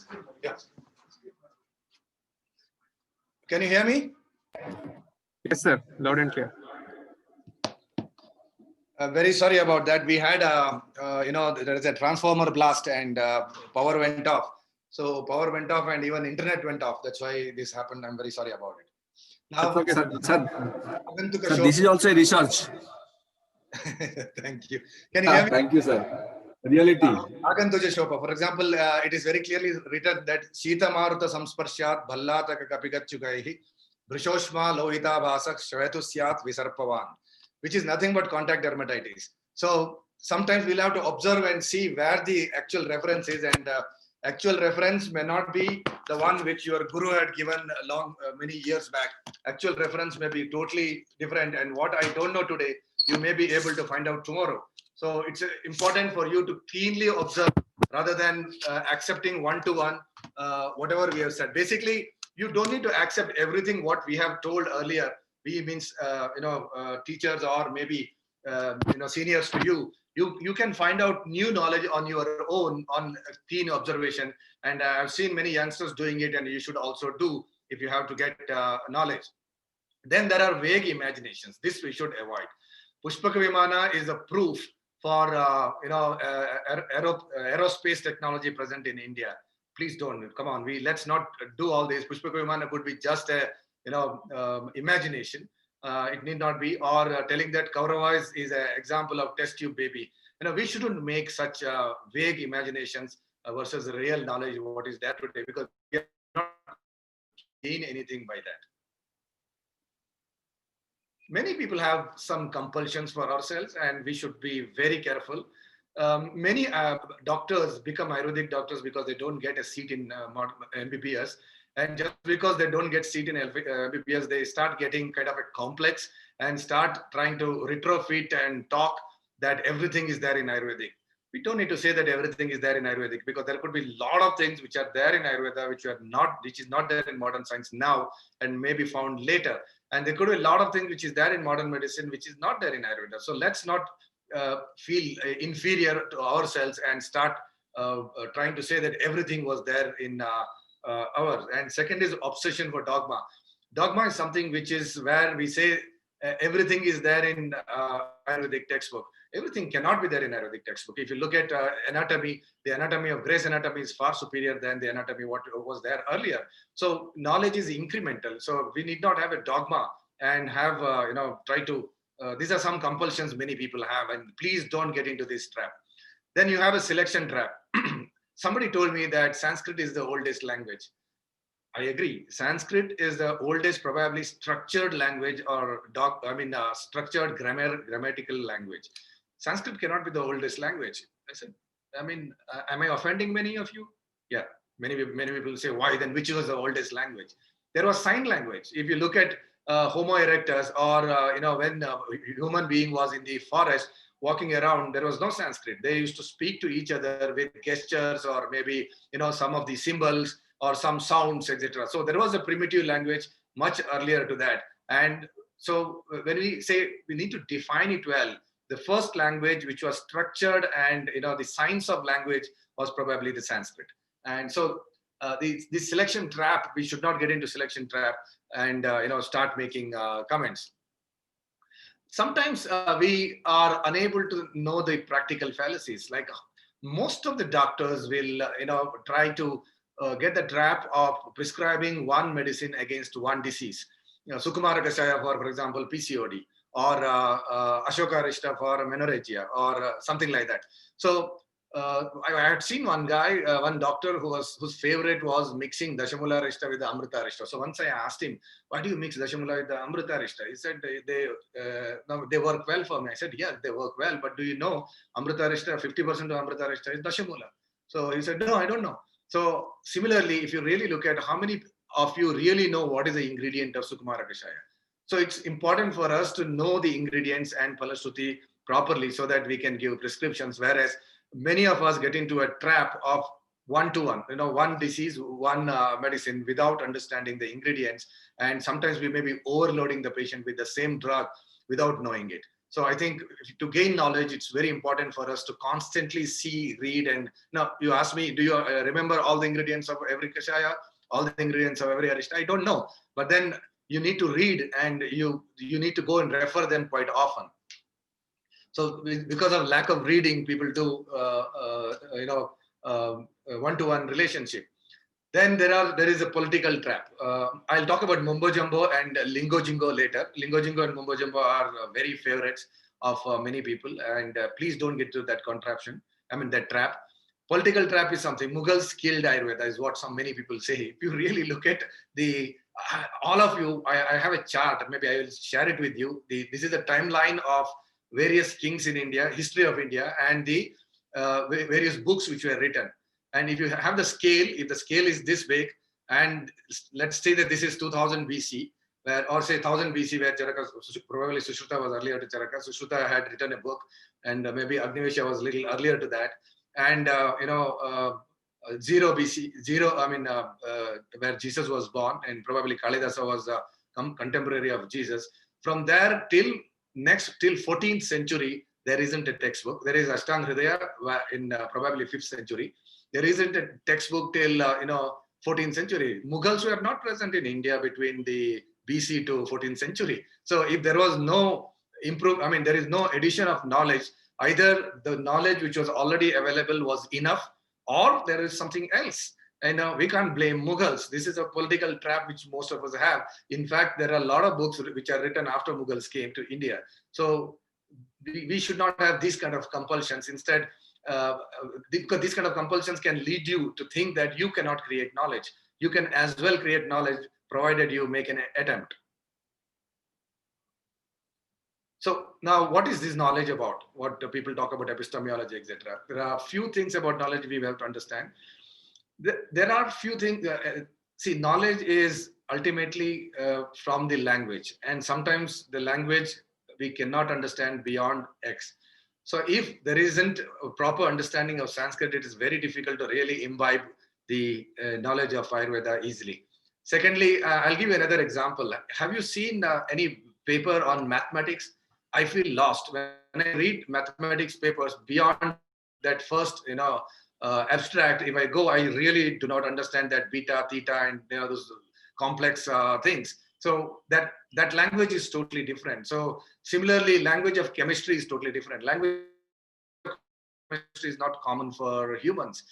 Yeah. Can you hear me? Yes, sir. Loud and clear. Very sorry about that. We had there is a transformer blast and power went off. So power went off and even internet went off. That's why this happened. I'm very sorry about it. Now, Okay, Sir, Agantuka sir, show. this is also a research. Thank you. Can you hear me? Thank you, sir. Reality. Agantuja Shopa. For example, it is very clearly written that Sita Maruta Samsparshat Bhallataka Kapigachugaihi Brishoshma Lohita Bhasak Shvetu Syat Visarpavan, which is nothing but contact dermatitis. So sometimes we'll have to observe and see where the actual reference is, and actual reference may not be the one which your guru had given many years back. Actual reference may be totally different, and what I don't know today, you may be able to find out tomorrow. So it's important for you to keenly observe rather than accepting one-to-one whatever we have said. Basically, you don't need to accept everything what we have told earlier. We means teachers or maybe seniors to you. You can find out new knowledge on your own on keen observation. And I've seen many youngsters doing it, and you should also do if you have to get knowledge. Then there are vague imaginations. This we should avoid. Pushpaka Vimana is a proof for aerospace technology present in India. Please don't, come on, let's not do all this. Pushpaka Vimana could be just a imagination. It need not be, or telling that Kauravas is an example of test tube baby. We shouldn't make such vague imaginations versus real knowledge what is there today, because we are not gain anything by that. Many people have some compulsions for ourselves, and we should be very careful. Many doctors become Ayurvedic doctors because they don't get a seat in MBBS. And just because they don't get seat in MBBS, they start getting kind of a complex and start trying to retrofit and talk that everything is there in Ayurvedic. We don't need to say that everything is there in Ayurvedic, because there could be a lot of things which are there in Ayurveda, which is not there in modern science now and may be found later. And there could be a lot of things which is there in modern medicine, which is not there in Ayurveda. So let's not feel inferior to ourselves and start trying to say that everything was there in ours. And second is obsession for dogma. Dogma is something which is where we say everything is there in Ayurvedic textbook. Everything cannot be there in Ayurvedic textbook. If you look at anatomy, the anatomy of Gray's anatomy is far superior than the anatomy what was there earlier. So knowledge is incremental. So we need not have a dogma and have try to. These are some compulsions many people have, and please don't get into this trap. Then you have a selection trap. Somebody told me that Sanskrit is the oldest language. I agree. Sanskrit is the oldest, probably structured language, or structured grammatical language. Sanskrit cannot be the oldest language. I said, am I offending many of you? Yeah, many people say, why then? Which was the oldest language? There was sign language. If you look at Homo erectus, or when a human being was in the forest walking around, there was no Sanskrit. They used to speak to each other with gestures, or maybe some of the symbols or some sounds, etc. So there was a primitive language much earlier to that. And so when we say we need to define it well, the first language which was structured and the science of language was probably the Sanskrit. And so the selection trap, we should not get into selection trap and start making comments. Sometimes we are unable to know the practical fallacies. Like most of the doctors will try to get the trap of prescribing one medicine against one disease. Sukumara Kashaya for example, PCOD, or Ashoka Rishta for menorrhagia, or something like that. So I had seen one guy, one doctor whose favorite was mixing Dashamula Rishta with the Amrita Rishta. So once I asked him, why do you mix Dashamula with the Amrita Rishta? He said, they work well for me. I said, yeah, they work well, but do you know Amrita Rishta, 50% of Amrita Rishta is Dashamula? So he said, no, I don't know. So similarly, if you really look at how many of you really know what is the ingredient of Sukumara Kashaya. So it's important for us to know the ingredients and Palashruti properly so that we can give prescriptions, whereas many of us get into a trap of one-to-one, one disease, one medicine without understanding the ingredients. And sometimes we may be overloading the patient with the same drug without knowing it. So I think to gain knowledge, it's very important for us to constantly see, read, and now you ask me, do you remember all the ingredients of every Kashaya, all the ingredients of every Arishta? I don't know, but then you need to read and you need to go and refer them quite often. So because of lack of reading, people do one-to-one relationship. Then there is a political trap. I'll talk about Mumbo Jumbo and Lingo Jingo later. Lingo Jingo and Mumbo Jumbo are very favorites of many people, and please don't get to that contraption. I mean that trap. Political trap is something. Mughals killed Ayurveda is what many people say. If you really look at all of you, I have a chart. Maybe I will share it with you. This is a timeline of various kings in India, history of India, and the various books which were written. And if you have the scale, if the scale is this big, and let's say that this is 2000 BC, or say 1000 BC, where Charaka, probably Sushruta was earlier to Charaka. Sushruta had written a book, and maybe Agnivesha was a little earlier to that. And 0 BC, where Jesus was born, and probably Kalidasa was a contemporary of Jesus. From there till 14th century, there isn't a textbook. There is Ashtang Hridaya in probably 5th century. There isn't a textbook till 14th century. Mughals were not present in India between the BC to 14th century. So if there was no there is no addition of knowledge. Either the knowledge which was already available was enough, or there is something else. And we can't blame Mughals. This is a political trap which most of us have. In fact, there are a lot of books which are written after Mughals came to India. So we should not have these kind of compulsions. Instead, because these kind of compulsions can lead you to think that you cannot create knowledge. You can as well create knowledge provided you make an attempt. So now, what is this knowledge about? What people talk about epistemology, etc. There are a few things about knowledge we have to understand. There are few things. See, knowledge is ultimately from the language, and sometimes the language we cannot understand beyond X. So if there isn't a proper understanding of Sanskrit, it is very difficult to really imbibe the knowledge of Ayurveda easily. Secondly, I'll give you another example. Have you seen any paper on mathematics? I feel lost when I read mathematics papers beyond that first, abstract. If I go, I really do not understand that beta, theta, and those complex things. So that language is totally different. So similarly, language of chemistry is totally different. Language of chemistry is not common for humans.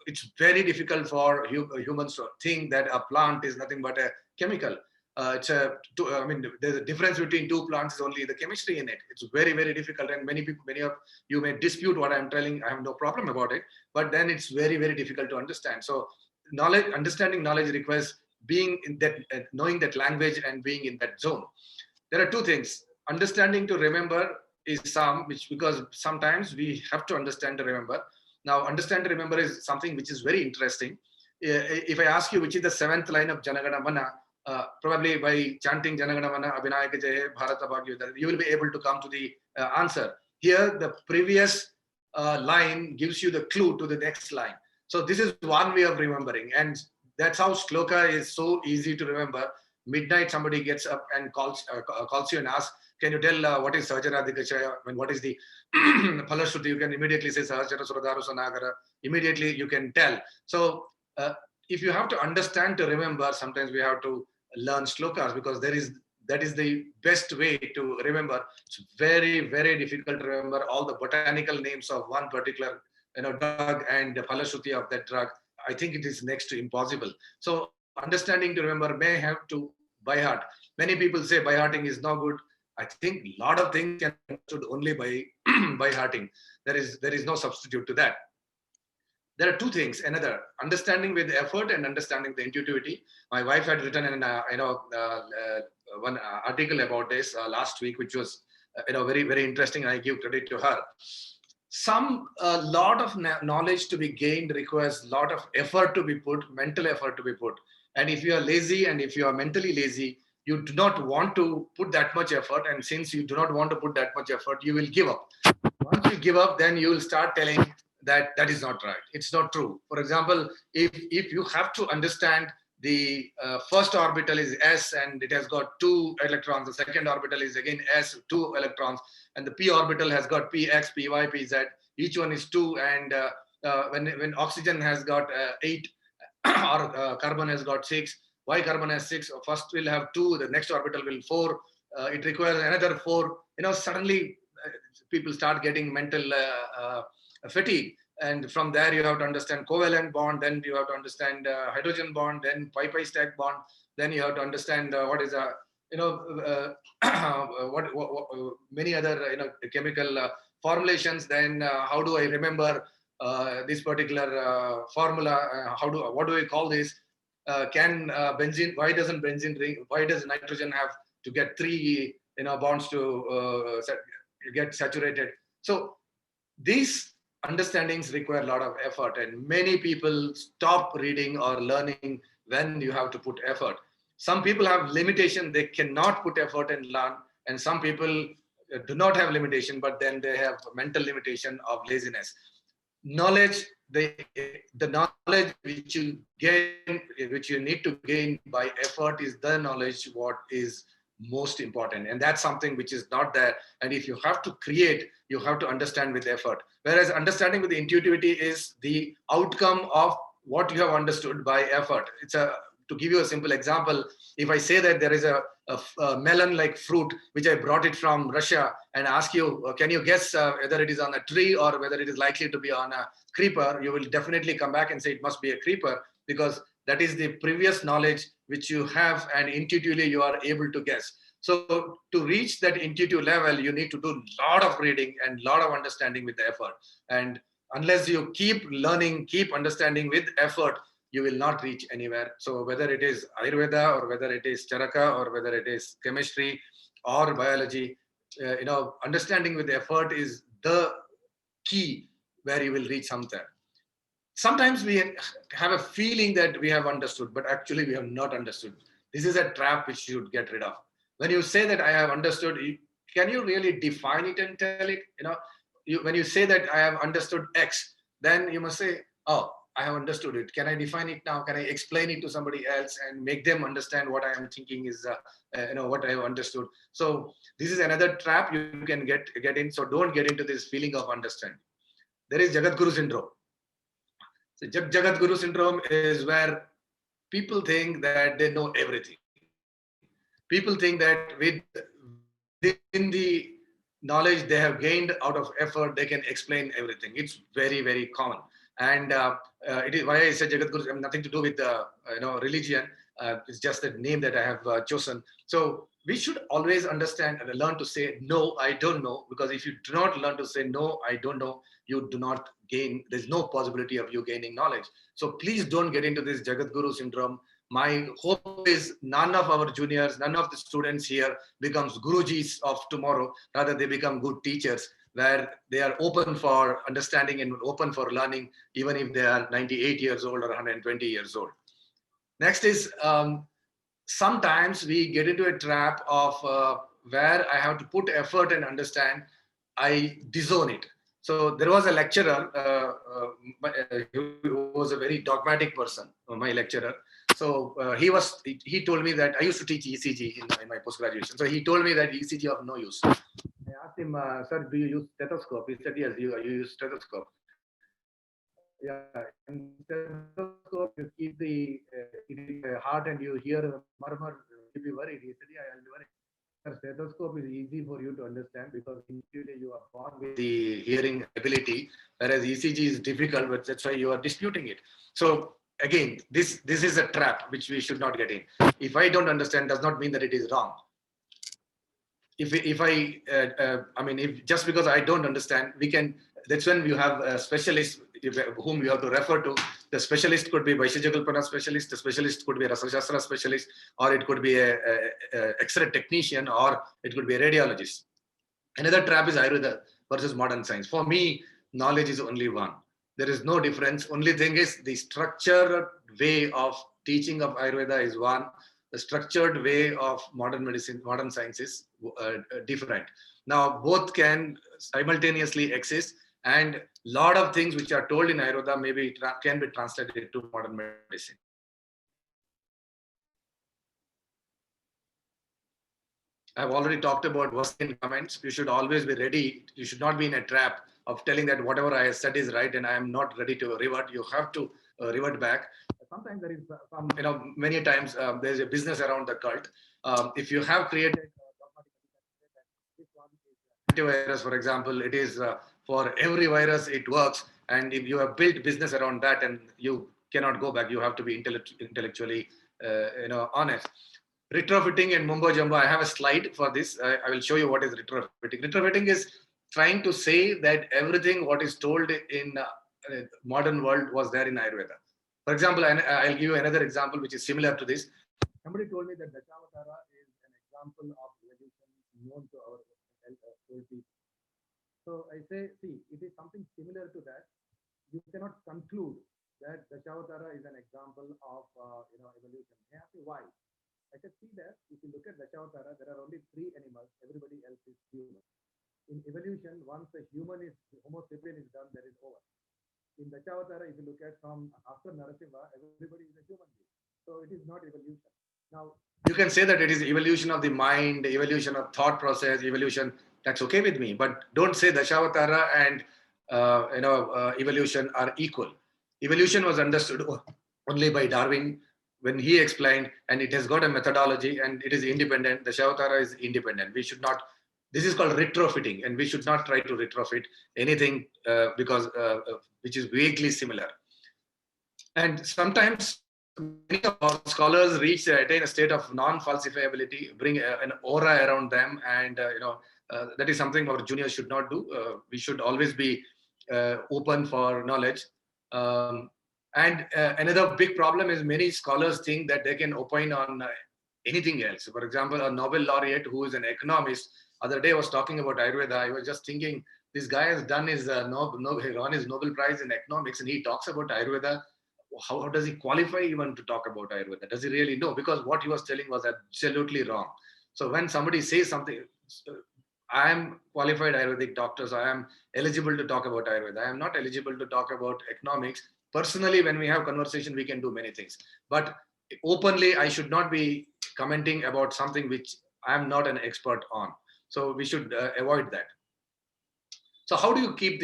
It's very difficult for humans to think that a plant is nothing but a chemical. There's a difference between two plants is only the chemistry in it. It's very, very difficult, and many of you may dispute what I'm telling. I have no problem about it, but then it's very, very difficult to understand. So understanding knowledge requires being in that, knowing that language and being in that zone. There are two things. Understanding to remember is because sometimes we have to understand to remember. Now, understand to remember is something which is very interesting. If I ask you which is the 7th line of Janagana Mana, probably by chanting Janagana Mana Abhinayaka Jaya Bharata Bhagyodhara, you will be able to come to the answer. Here, the previous line gives you the clue to the next line. So this is one way of remembering, and that's how shloka is so easy to remember. Midnight, somebody gets up and calls you and asks, "Can you tell what is Sahajara Dikashaya? What is the Palashruti?" You can immediately say Sahajara Suradaru Sanagara. Immediately you can tell. So if you have to understand to remember, sometimes we have to learn shlokas, because that is the best way to remember. It's very, very difficult to remember all the botanical names of one particular drug and the Palashruti of that drug. I think it is next to impossible. So understanding to remember may have to by heart. Many people say by hearting is no good. I think a lot of things can be understood only by by hearting. There is no substitute to that. There are two things. Another, understanding with effort and understanding the intuitivity. My wife had written one article about this last week, which was very, very interesting. I give credit to her. A lot of knowledge to be gained requires a lot of effort to be put, mental effort to be put. And if you are lazy and if you are mentally lazy, you do not want to put that much effort. And since you do not want to put that much effort, you will give up. Once you give up, then you will start telling that that is not right. It's not true. For example, if you have to understand the first orbital is S and it has got 2 electrons, the second orbital is again S, 2 electrons, and the P orbital has got Px, Py, Pz, each one is 2, and when oxygen has got 8 or carbon has got 6, why carbon has 6? First will have 2, the next orbital will 4, it requires another 4. Suddenly people start getting mental fatigue. And from there, you have to understand covalent bond, then you have to understand hydrogen bond, then pi-pi stack bond, then you have to understand what is a, many other, chemical formulations. Then how do I remember this particular formula? What do I call this? Can benzene, why doesn't benzene ring? Why does nitrogen have to get 3, bonds to get saturated? So these understandings require a lot of effort, and many people stop reading or learning when you have to put effort. Some people have limitation, they cannot put effort and learn, and some people do not have limitation, but then they have mental limitation of laziness. Knowledge, the knowledge which you gain, which you need to gain by effort, is the knowledge what is most important, and that's something which is not there. And if you have to create, you have to understand with effort, whereas understanding with intuitivity is the outcome of what you have understood by effort. To give you a simple example, if I say that there is a melon like fruit which I brought it from Russia and ask you, can you guess whether it is on a tree or whether it is likely to be on a creeper, you will definitely come back and say it must be a creeper, because that is the previous knowledge which you have, and intuitively you are able to guess. So to reach that intuitive level, you need to do a lot of reading and a lot of understanding with the effort. And unless you keep learning, keep understanding with effort, you will not reach anywhere. So whether it is Ayurveda or whether it is Charaka or whether it is chemistry or biology, understanding with effort is the key where you will reach somewhere. Sometimes we have a feeling that we have understood, but actually we have not understood. This is a trap which you should get rid of. When you say that I have understood, can you really define it and tell it? When you say that I have understood X, then you must say, oh, I have understood it. Can I define it now? Can I explain it to somebody else and make them understand what I am thinking is, what I have understood? So this is another trap you can get in. So don't get into this feeling of understanding. There is Jagat Guru syndrome. So Jagat Guru syndrome is where people think that they know everything. People think that within the knowledge they have gained out of effort, they can explain everything. It's very, very common. And it is why I said Jagat Guru, nothing to do with religion. It's just a name that I have chosen. So we should always understand and learn to say, no, I don't know. Because if you do not learn to say, no, I don't know, you do not gain, there's no possibility of you gaining knowledge. So please don't get into this Jagat Guru syndrome. My hope is none of our juniors, none of the students here becomes Gurujis of tomorrow. Rather, they become good teachers, where they are open for understanding and open for learning, even if they are 98 years old or 120 years old. Next is, sometimes we get into a trap of where I have to put effort and understand, I disown it. So there was a lecturer who was a very dogmatic person, my lecturer. So he told me that I used to teach ECG in my post-graduation. So he told me that ECG of no use. I asked him, sir, do you use stethoscope? He said, yes, you use stethoscope. Yeah, in stethoscope, you keep the heart and you hear a murmur, you'll be worried. He said, yeah, I'll be worried. Stethoscope is easy for you to understand because intuitively you are born with the hearing ability, whereas ECG is difficult, but that's why you are disputing it. So again, this is a trap which we should not get in. If I don't understand, does not mean that it is wrong. If just because I don't understand, that's when you have a specialist whom you have to refer to. The specialist could be Vaishyakalpana specialist, the specialist could be a Rasashastra specialist, or it could be a X-ray technician, or it could be a radiologist. Another trap is Ayurveda versus modern science. For me, knowledge is only one. There is no difference. Only thing is the structured way of teaching of Ayurveda is one. The structured way of modern medicine, modern science is different. Now, both can simultaneously exist, and lot of things which are told in Ayurveda maybe can be translated to modern medicine. I've already talked about what's in comments. You should always be ready. You should not be in a trap of telling that whatever I said is right and I am not ready to revert. You have to revert back. Sometimes there is some, many times there's a business around the cult. If you have created this one is antivirus, for example, it is for every virus it works. And if you have built business around that, and you cannot go back, you have to be intellectually, honest. Retrofitting and mumbo jumbo, I have a slide for this. I will show you what is retrofitting. Retrofitting is trying to say that everything what is told in modern world was there in Ayurveda. For example, I'll give you another example which is similar to this. Somebody told me that Dashavatara is an example of evolution known to our old people. So I say, see, it is something similar to that. You cannot conclude that Dashavatara is an example of evolution. May I ask you why? I can see that if you look at Dashavatara, there are only 3 animals, everybody else is human. In evolution, once a human is, Homo sapien is done, that is over. In Dashavatara, if you look at from after Narasimha, everybody is a human being. So it is not evolution. Now, you can say that it is evolution of the mind, evolution of thought process, evolution. That's okay with me. But don't say Dashavatara and evolution are equal. Evolution was understood only by Darwin when he explained, and it has got a methodology and it is independent. Dashavatara is independent. We should not. This is called retrofitting, and we should not try to retrofit anything because which is vaguely similar. And sometimes many of our scholars attain a state of non-falsifiability, bring an aura around them, and that is something our juniors should not do. We should always be open for knowledge. And another big problem is many scholars think that they can opine on anything else. For example, a Nobel laureate who is an economist, other day was talking about Ayurveda. I was just thinking, this guy has done his won his Nobel Prize in economics, and he talks about Ayurveda. How does he qualify even to talk about Ayurveda? Does he really know? Because what he was telling was absolutely wrong. So when somebody says something, I am qualified Ayurvedic doctor, so I am eligible to talk about Ayurveda. I am not eligible to talk about economics. Personally, when we have conversation, we can do many things. But openly, I should not be commenting about something which I am not an expert on. So we should avoid that. So how do you keep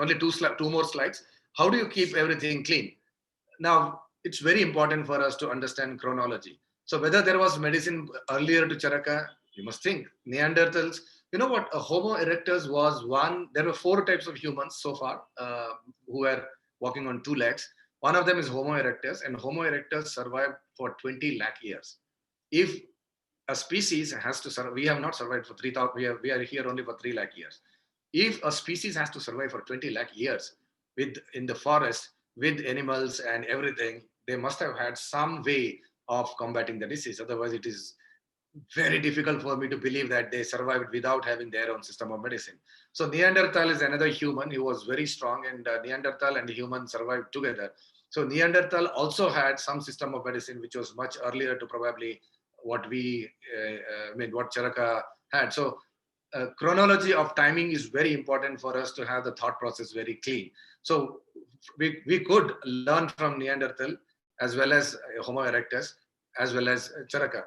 only two more slides? How do you keep everything clean? Now, it's very important for us to understand chronology. So whether there was medicine earlier to Charaka, you must think. Neanderthals, you know what, a Homo erectus was one. There were 4 types of humans so far who were walking on 2 legs. One of them is Homo erectus, and Homo erectus survived for 20 lakh years. If a species has to survive, we have not survived for 3,000, we are here only for 3 lakh years. If a species has to survive for 20 lakh years in the forest, with animals and everything, they must have had some way of combating the disease. Otherwise, it is very difficult for me to believe that they survived without having their own system of medicine. So Neanderthal is another human who was very strong, and Neanderthal and human survived together. So Neanderthal also had some system of medicine which was much earlier to probably what what Charaka had. So chronology of timing is very important for us to have the thought process very clean. So we could learn from Neanderthal as well as Homo erectus as well as Charaka.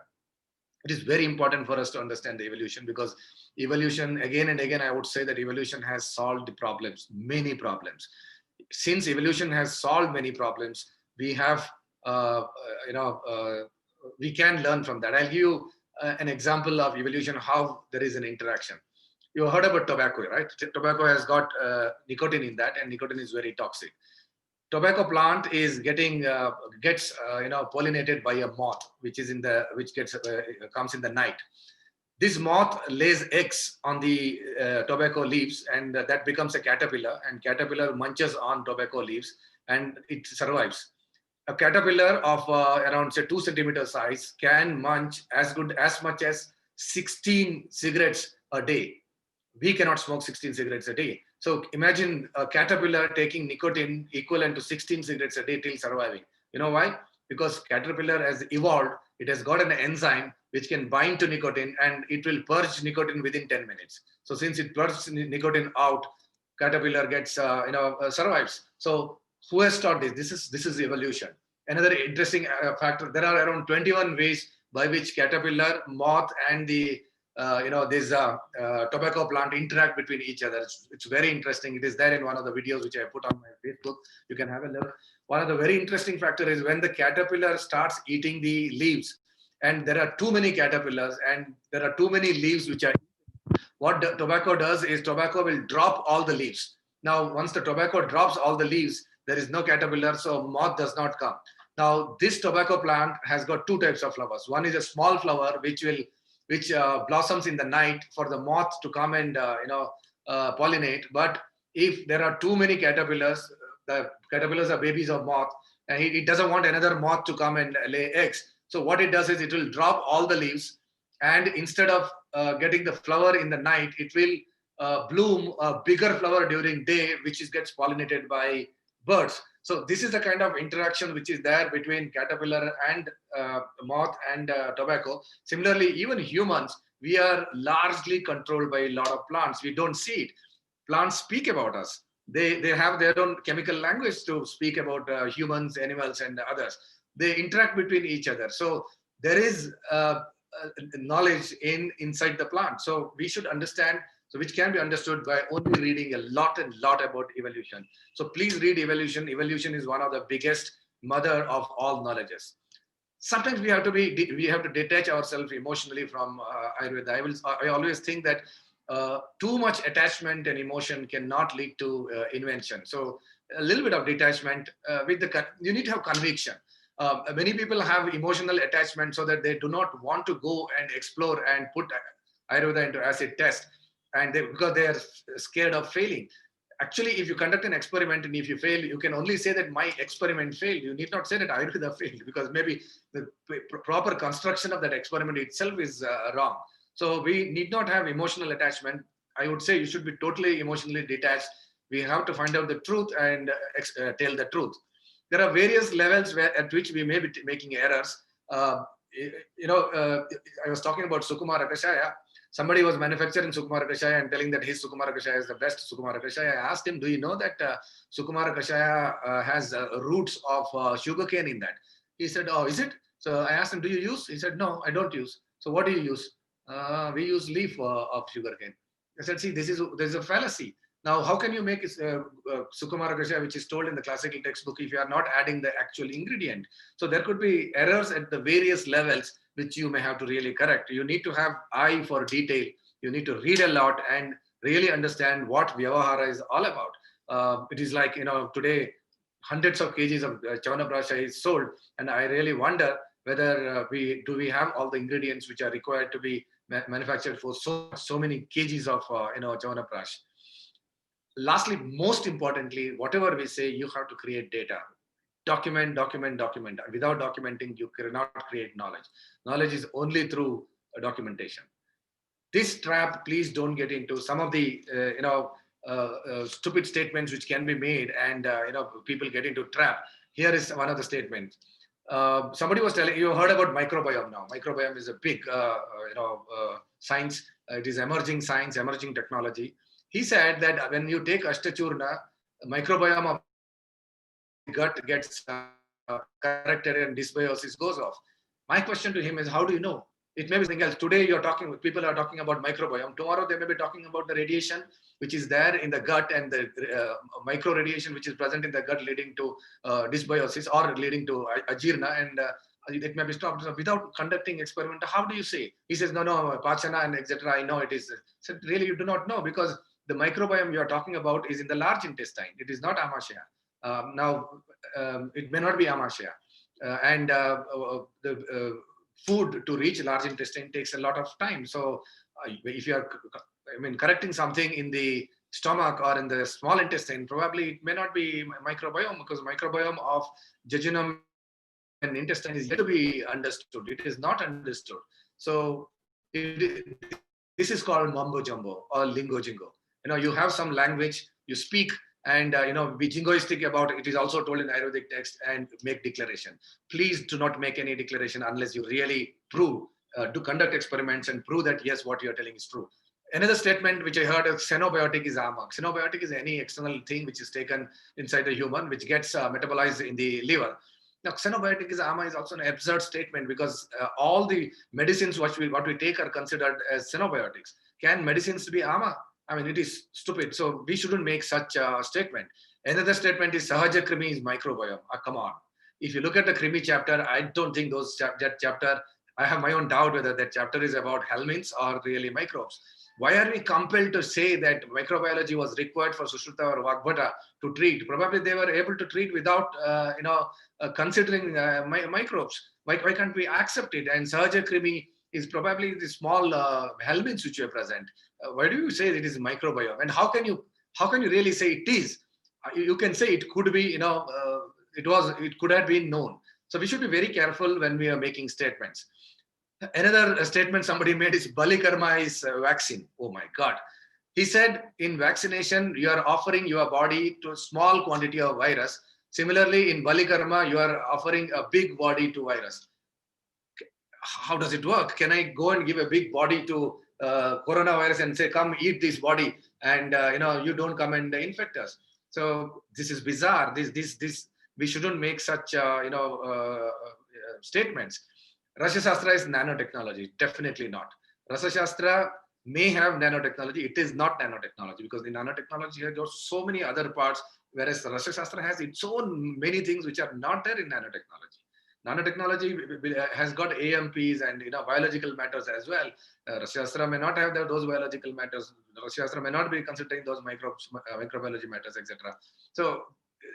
It is very important for us to understand the evolution, because evolution, again and again, I would say that evolution has solved the problems, many problems. Since evolution has solved many problems, we have, we can learn from that. I'll give you an example of evolution, how there is an interaction. You heard about tobacco, right? Tobacco has got nicotine in that, and nicotine is very toxic. Tobacco plant is gets pollinated by a moth, which comes in the night. This moth lays eggs on the tobacco leaves, and that becomes a caterpillar, and caterpillar munches on tobacco leaves, and it survives. A caterpillar of around say 2 centimeter size can munch as much as 16 cigarettes a day. We cannot smoke 16 cigarettes a day. So imagine a caterpillar taking nicotine equivalent to 16 cigarettes a day till surviving. You know why? because caterpillar has evolved. It has got an enzyme which can bind to nicotine, and it will purge nicotine within 10 minutes. So since it purges nicotine out, caterpillar gets survives. So who has taught this? This is evolution. Another interesting factor, there are around 21 ways by which caterpillar, moth, and the this tobacco plant interact between each other. It's very interesting. It is there in one of the videos which I put on my Facebook. You can have a look. One of the very interesting factor is when the caterpillar starts eating the leaves, and there are too many caterpillars and there are too many leaves which are, what the tobacco does is tobacco will drop all the leaves. Now, once the tobacco drops all the leaves, there is no caterpillar, so moth does not come. Now, this tobacco plant has got two types of flowers. One is a small flower which blossoms in the night for the moth to come and pollinate. But if there are too many caterpillars, the caterpillars are babies of moth, and it doesn't want another moth to come and lay eggs. So what it does is it will drop all the leaves, and instead of getting the flower in the night, it will bloom a bigger flower during day, which gets pollinated by birds. So this is the kind of interaction which is there between caterpillar and moth and tobacco. Similarly, even humans, we are largely controlled by a lot of plants. We don't see it. Plants speak about us. They have their own chemical language to speak about humans, animals, and others. They interact between each other. So there is knowledge inside the plant. So we should understand, so which can be understood by only reading a lot about evolution. So please read evolution. Evolution is one of the biggest mother of all knowledges. Sometimes we have to detach ourselves emotionally from Ayurveda. I always think that too much attachment and emotion cannot lead to invention. So a little bit of detachment you need to have conviction. Many people have emotional attachment so that they do not want to go and explore and put Ayurveda into acid test, and because they are scared of failing. Actually, if you conduct an experiment and if you fail, you can only say that my experiment failed. You need not say that Ayurveda failed, because maybe the proper construction of that experiment itself is wrong. So we need not have emotional attachment. I would say you should be totally emotionally detached. We have to find out the truth and tell the truth. There are various levels at which we may be making errors. I was talking about Sukumara Kashaya. Somebody was manufacturing Sukumara Kashaya and telling that his Sukumara Kashaya is the best Sukumara Kashaya. I asked him, do you know that Sukumara Kashaya has roots of sugarcane in that? He said, oh, is it? So I asked him, do you use? He said, no, I don't use. So what do you use? We use leaf of sugarcane. I said, see, there's a fallacy. Now, how can you make Sukumara Kashaya, which is told in the classical textbook, if you are not adding the actual ingredient? So there could be errors at the various levels, which you may have to really correct. You need to have eye for detail. You need to read a lot and really understand what Vyavahara is all about. It is like, today, hundreds of kgs of Chavanaprasha is sold, and I really wonder whether we have all the ingredients which are required to be manufactured for so many kgs of Chavanaprash. Lastly, most importantly, whatever we say, you have to create data. Document. Without documenting, you cannot create knowledge. Knowledge is only through documentation. This trap, please don't get into some of the stupid statements which can be made, and people get into trap. Here is one of the statements. Somebody was telling, you heard about microbiome now. Microbiome is a big science. It is emerging science, emerging technology. He said that when you take Ashtachurna, microbiome of gut gets corrected and dysbiosis goes off. My question to him is, how do you know? It may be something else. Today people are talking about microbiome. Tomorrow they may be talking about the radiation which is there in the gut, and the micro radiation which is present in the gut leading to dysbiosis or leading to ajirna, and it may be stopped. So without conducting experiment, how do you say? He says, no, Pachana and etc. I know it is. So really you do not know, because the microbiome you are talking about is in the large intestine. It is not Amashya. It may not be Amashya. And the food to reach large intestine takes a lot of time. So if you are, correcting something in the stomach or in the small intestine, probably it may not be microbiome, because microbiome of jejunum and intestine is yet to be understood. It is not understood. So this is called mumbo jumbo or lingo jingo. You have some language, you speak, and be jingoistic about it is also told in Ayurvedic text, and make declaration. Please do not make any declaration unless you really prove, to conduct experiments and prove that yes, what you are telling is true. Another statement which I heard is xenobiotic is ama. Xenobiotic is any external thing which is taken inside the human, which gets metabolized in the liver. Now, xenobiotic is ama is also an absurd statement, because all the medicines what we take are considered as xenobiotics. Can medicines be ama? I mean, it is stupid. So we shouldn't make such a statement. Another statement is sahaja krimi is microbiome. Come on. If you look at the krimi chapter, I don't think that chapter, I have my own doubt whether that chapter is about helminths or really microbes. Why are we compelled to say that microbiology was required for Sushruta or Vagbhata to treat? Probably they were able to treat without, considering microbes. Why can't we accept it? And Sahaja Krimi is probably the small helminths which are present. Why do you say it is microbiome? And how can you really say it is? You can say it could be, it could have been known. So we should be very careful when we are making statements. Another statement somebody made is Balikarma is vaccine. Oh my God. He said in vaccination, you are offering your body to a small quantity of virus. Similarly, in Balikarma, you are offering a big body to virus. How does it work? Can I go and give a big body to coronavirus and say, come eat this body, and you don't come and infect us? So this is bizarre. This we shouldn't make such statements. Rasa Shastra is nanotechnology. Definitely not. Rasa Shastra may have nanotechnology. It is not nanotechnology, because the nanotechnology has got so many other parts, whereas Rasa Shastra has its own many things which are not there in nanotechnology. Nanotechnology has got AMPs and biological matters as well. Rasa Shastra may not have those biological matters. Rasa Shastra may not be considering those microbiology matters, etc. So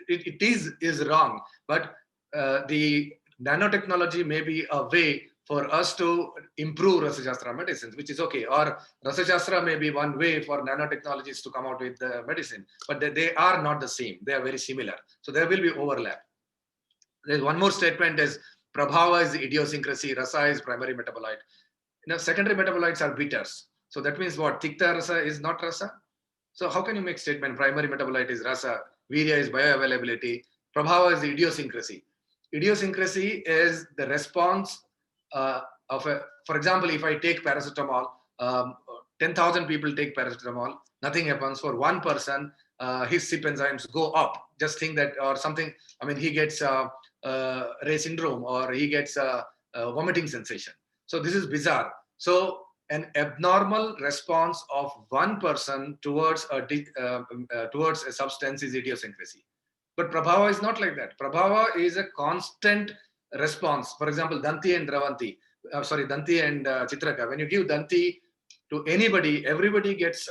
it is wrong. But the nanotechnology may be a way for us to improve Rasa Shastra medicines, which is okay. Or Rasa Shastra may be one way for nanotechnologies to come out with the medicine, but they are not the same. They are very similar. So there will be overlap. There's one more statement is Prabhava is idiosyncrasy, Rasa is primary metabolite. Secondary metabolites are bitters. So that means what? Tikta Rasa is not Rasa. So how can you make statement primary metabolite is Rasa, Virya is bioavailability, Prabhava is idiosyncrasy. Idiosyncrasy is the response for example, if I take paracetamol, 10,000 people take paracetamol, nothing happens. For one person, his CYP enzymes go up. Just think that, or something, I mean, he gets Ray syndrome, or he gets vomiting sensation. So this is bizarre. So an abnormal response of one person towards a substance is idiosyncrasy. But Prabhava is not like that. Prabhava is a constant response. For example, Danti and Danti and Chitraka. When you give Danti to anybody, everybody gets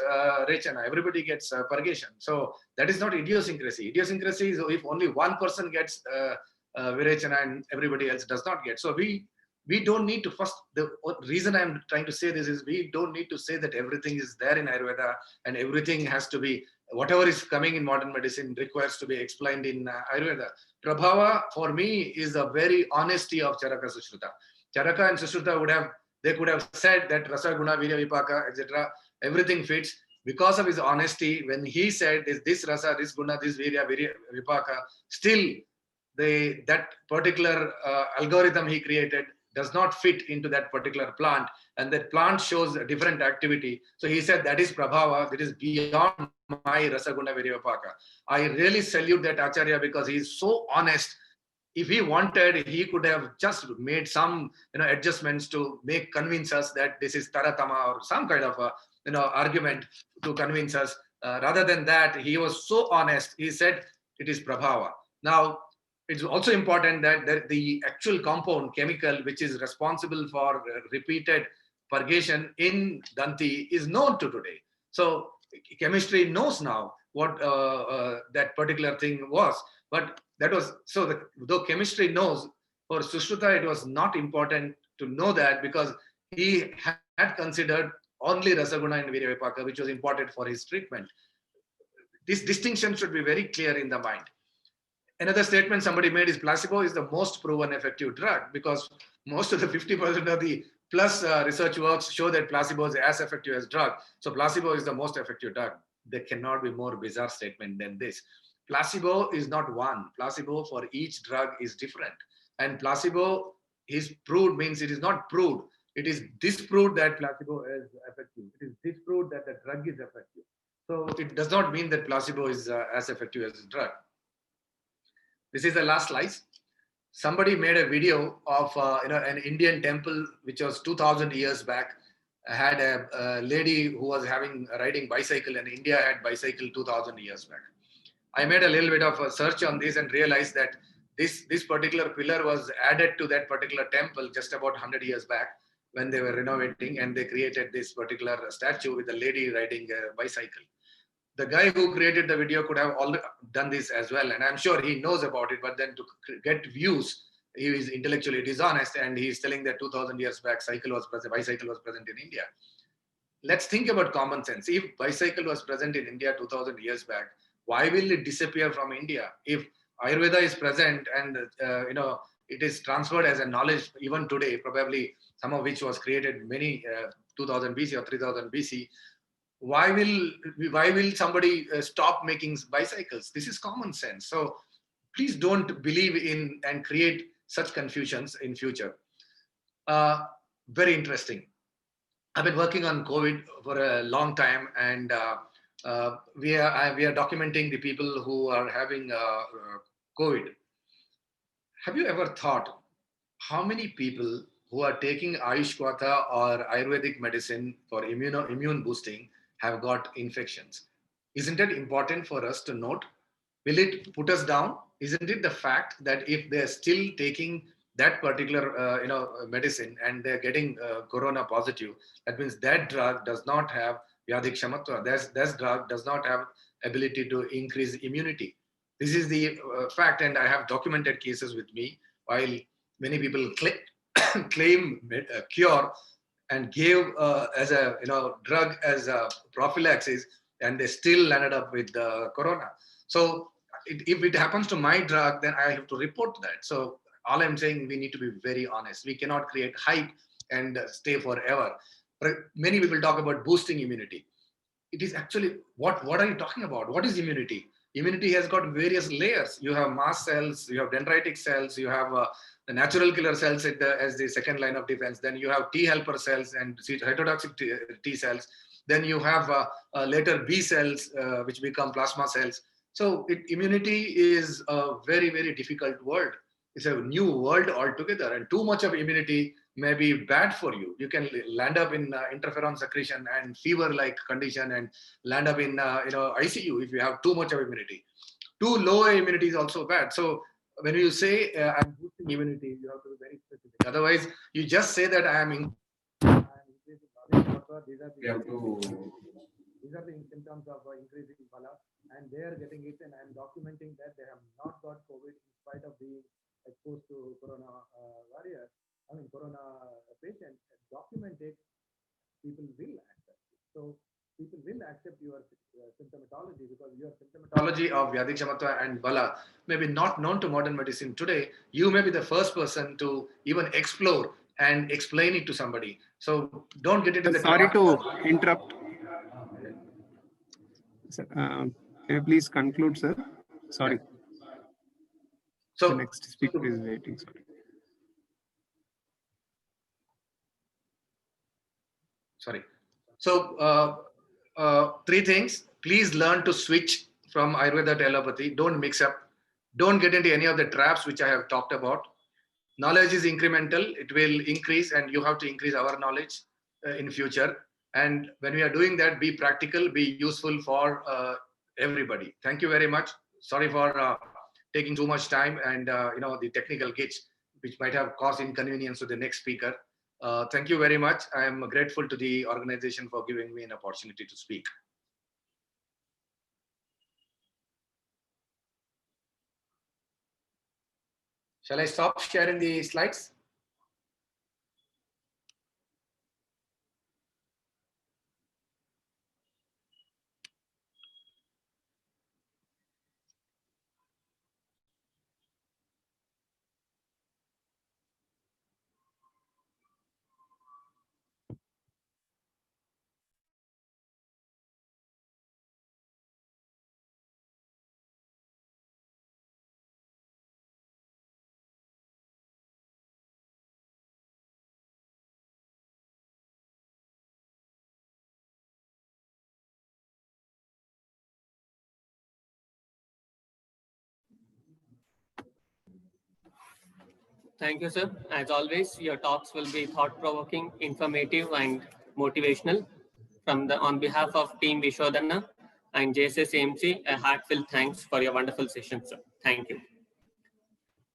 Rechana, everybody gets purgation. So that is not idiosyncrasy. Idiosyncrasy is if only one person gets Virechana and everybody else does not get. So we don't need to first, the reason I'm trying to say this is we don't need to say that everything is there in Ayurveda and everything has to be, whatever is coming in modern medicine requires to be explained in Ayurveda. Prabhava for me is the very honesty of Charaka Sushruta. Charaka and Sushruta could have said that Rasa, Guna, Virya, Vipaka, etc. Everything fits because of his honesty. When he said this Rasa, this Guna, this Virya, Vipaka, still that particular algorithm he created does not fit into that particular plant, and that plant shows a different activity. So he said that is Prabhava, that is beyond my Rasaguna Viryapaka. I really salute that Acharya because he is so honest. If he wanted, he could have just made some adjustments to convince us that this is Taratama or some kind of a argument to convince us. Rather than that, he was so honest. He said it is Prabhava. Now, it's also important that the actual compound chemical which is responsible for repeated purgation in Danti is known to today. So chemistry knows now what that particular thing was. But that was, though chemistry knows, for Sushruta it was not important to know that because he had considered only Rasaguna and Viryavipaka, which was important for his treatment. This distinction should be very clear in the mind. Another statement somebody made is placebo is the most proven effective drug because most of the 50% of the plus research works show that placebo is as effective as drug. So placebo is the most effective drug. There cannot be more bizarre statement than this. Placebo is not one. Placebo for each drug is different. And placebo is proved means it is not proved. It is disproved that placebo is effective. It is disproved that the drug is effective. So it does not mean that placebo is as effective as a drug. This is the last slide. Somebody made a video of an Indian temple which was 2000 years back. Had a lady who was riding bicycle, and India had bicycle 2000 years back. I made a little bit of a search on this and realized that this particular pillar was added to that particular temple just about 100 years back when they were renovating, and they created this particular statue with a lady riding a bicycle. The guy who created the video could have all done this as well, and I'm sure he knows about it, but then to get views, he is intellectually dishonest, and he's telling that 2000 years back bicycle was present in India. Let's think about common sense. If bicycle was present in India 2000 years back, why will it disappear from India? If Ayurveda is present and it is transferred as a knowledge even today, probably some of which was created many 2000 BC or 3000 BC, why will somebody stop making bicycles? This is common sense. So please don't believe in and create such confusions in future. Very interesting. I've been working on COVID for a long time, and we are documenting the people who are having COVID. Have you ever thought how many people who are taking Ayushvata or Ayurvedic medicine for immune boosting have got infections? Isn't it important for us to note? Will it put us down? Isn't it the fact that if they're still taking that particular medicine and they're getting corona positive, that means that drug does not have vyadhi kshamatva. That drug does not have ability to increase immunity. This is the fact, and I have documented cases with me. While many people claim a cure and gave as a drug as a prophylaxis, and they still landed up with corona. So if it happens to my drug, then I have to report that. So all I'm saying, we need to be very honest. We cannot create hype and stay forever. But many people talk about boosting immunity. It is actually, what are you talking about? What is immunity? Immunity has got various layers. You have mast cells, you have dendritic cells, you have the natural killer cells as the second line of defense. Then you have T helper cells and heterotoxic T cells. Then you have later B cells, which become plasma cells. So immunity is a very, very difficult word. It's a new world altogether, and too much of immunity may be bad for you. You can land up in interferon secretion and fever-like condition, and land up in ICU if you have too much of immunity. Too low immunity is also bad. So when you say I'm boosting immunity, you have to be very specific. Otherwise, you just say that I am increasing. These are the symptoms of increasing bala, and they are getting it, and I'm documenting that they have not got COVID in spite of being exposed to corona corona patient. Document it, people will accept it. So people will accept your symptomatology, because your symptomatology of Vyadhi Kshamatva and Bala may be not known to modern medicine today. You may be the first person to even explore and explain it to somebody. So don't get into the Sorry to interrupt. Sir, can you please conclude, sir? Sorry. So the next speaker is waiting. Sorry. So three things. Please learn to switch from Ayurveda to allopathy. Don't mix up. Don't get into any of the traps which I have talked about. Knowledge is incremental. It will increase, and you have to increase our knowledge in future. And when we are doing that, be practical, be useful for everybody. Thank you very much. Sorry for taking too much time and the technical glitch, which might have caused inconvenience to the next speaker. Thank you very much. I am grateful to the organization for giving me an opportunity to speak. Shall I stop sharing the slides? Thank you, sir. As always, your talks will be thought-provoking, informative, and motivational. On behalf of Team Vishodhana and JSS AMC, a heartfelt thanks for your wonderful session, sir. Thank you.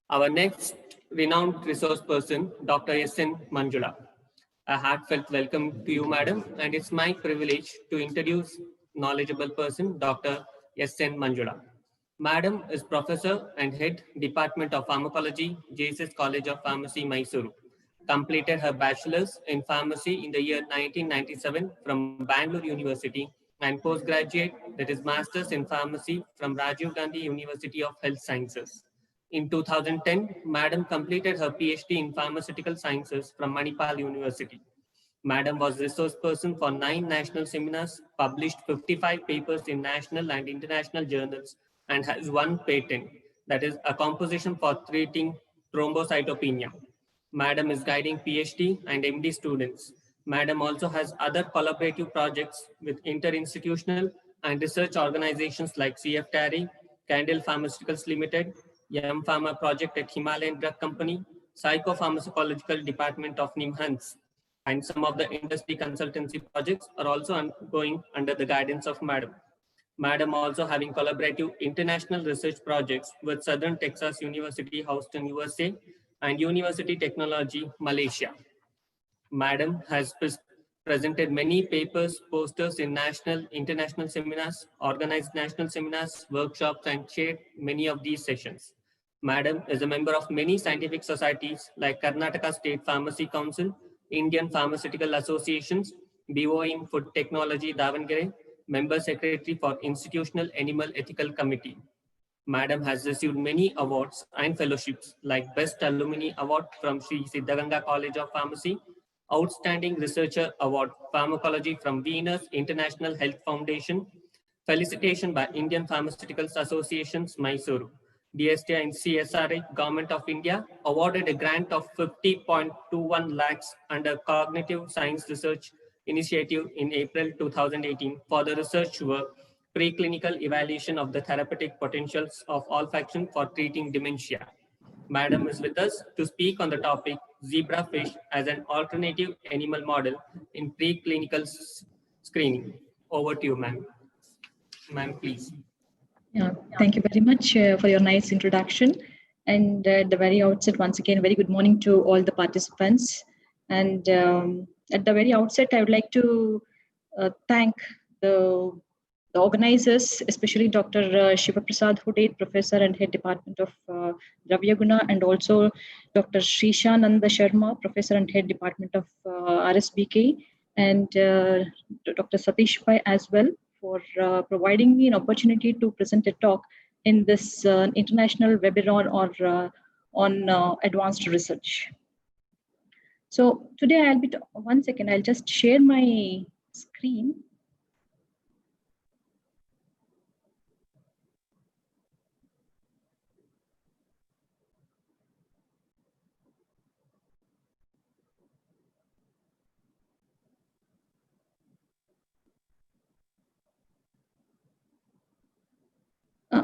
Our next renowned resource person, Dr. S.N. Manjula. A heartfelt welcome to you, madam, and it's my privilege to introduce knowledgeable person, Dr. S.N. Manjula. Madam is Professor and Head Department of Pharmacology, JSS College of Pharmacy, Mysuru. Completed her bachelor's in pharmacy in the year 1997 from Bangalore University and postgraduate, that is master's in pharmacy from Rajiv Gandhi University of Health Sciences. In 2010, Madam completed her PhD in pharmaceutical sciences from Manipal University. Madam was resource person for 9 national seminars, published 55 papers in national and international journals, and has 1 patent, that is a composition for treating thrombocytopenia. Madam is guiding PhD and MD students. Madam also has other collaborative projects with interinstitutional and research organizations like CF TARI, Candle Pharmaceuticals Limited, Yam Pharma Project at Himalayan Drug Company, Psychopharmacological Department of NIMHANS, and some of the industry consultancy projects are also ongoing under the guidance of Madam. Madam also having collaborative international research projects with Southern Texas University, Houston, USA, and University Technology, Malaysia. Madam has presented many papers, posters in national, international seminars, organized national seminars, workshops, and chaired many of these sessions. Madam is a member of many scientific societies like Karnataka State Pharmacy Council, Indian Pharmaceutical Associations, BOIM Food Technology Davangere, Member Secretary for Institutional Animal Ethical Committee. Madam has received many awards and fellowships like Best Alumni Award from Sri Siddhaganga College of Pharmacy, Outstanding Researcher Award, Pharmacology from Venus International Health Foundation, felicitation by Indian Pharmaceuticals Associations, Mysuru. DSTI and CSRA, Government of India, awarded a grant of 50.21 lakhs under Cognitive Science Research Initiative in April 2018 for the research work, preclinical evaluation of the therapeutic potentials of olfaction for treating dementia. Madam is with us to speak on the topic zebrafish as an alternative animal model in preclinical screening. Over to you, ma'am. Ma'am, please. Yeah, thank you very much for your nice introduction. And at the very outset, once again, very good morning to all the participants. And at the very outset, I would like to thank the organizers, especially Dr. Shiva Prasad Hudait, Professor and Head Department of Dravyaguna, and also Dr. Srishananda Sharma, Professor and Head Department of RSBK, and Dr. Satish Pai as well, for providing me an opportunity to present a talk in this international webinar or on advanced research. So today I'll be, one second, I'll just share my screen.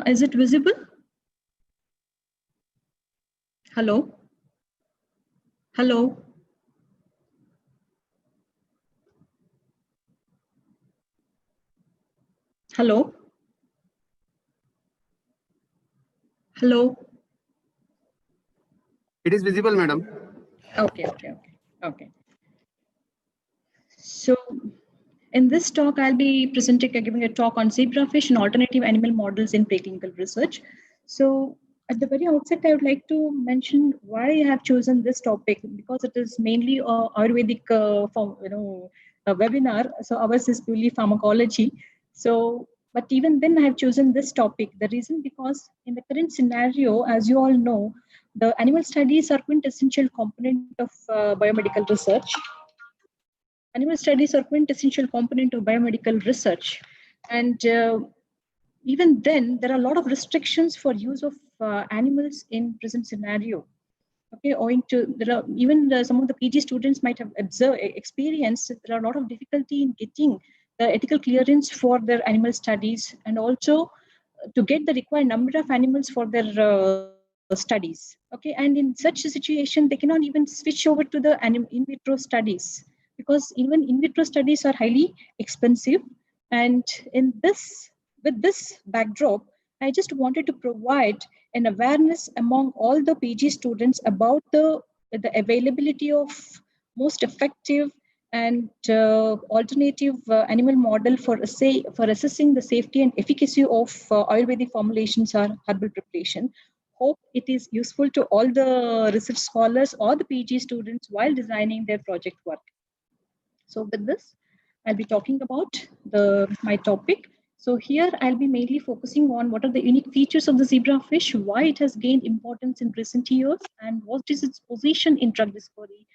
Is it visible? Hello? Hello? Hello? Hello? It is visible, madam. Okay. So in this talk, I'll be giving a talk on zebrafish and alternative animal models in preclinical research. So at the very outset, I would like to mention why I have chosen this topic, because it is mainly a Ayurvedic a webinar. So ours is purely pharmacology. So, but even then I have chosen this topic. The reason, because in the current scenario, as you all know, the animal studies are quintessential component of biomedical research. Animal studies are quintessential component of biomedical research. And even then, there are a lot of restrictions for use of animals in present scenario. Okay, owing to, there are even some of the PG students might have experienced, there are a lot of difficulty in getting the ethical clearance for their animal studies, and also to get the required number of animals for their studies. Okay, and in such a situation, they cannot even switch over to the in vitro studies, because even in vitro studies are highly expensive. And with this backdrop, I just wanted to provide an awareness among all the PG students about the availability of most effective and alternative animal model for assessing the safety and efficacy of Ayurvedic formulations or herbal preparation. Hope it is useful to all the research scholars or the PG students while designing their project work. So with this, I'll be talking about my topic. So here I'll be mainly focusing on what are the unique features of the zebrafish, why it has gained importance in recent years, and what is its position in drug discovery,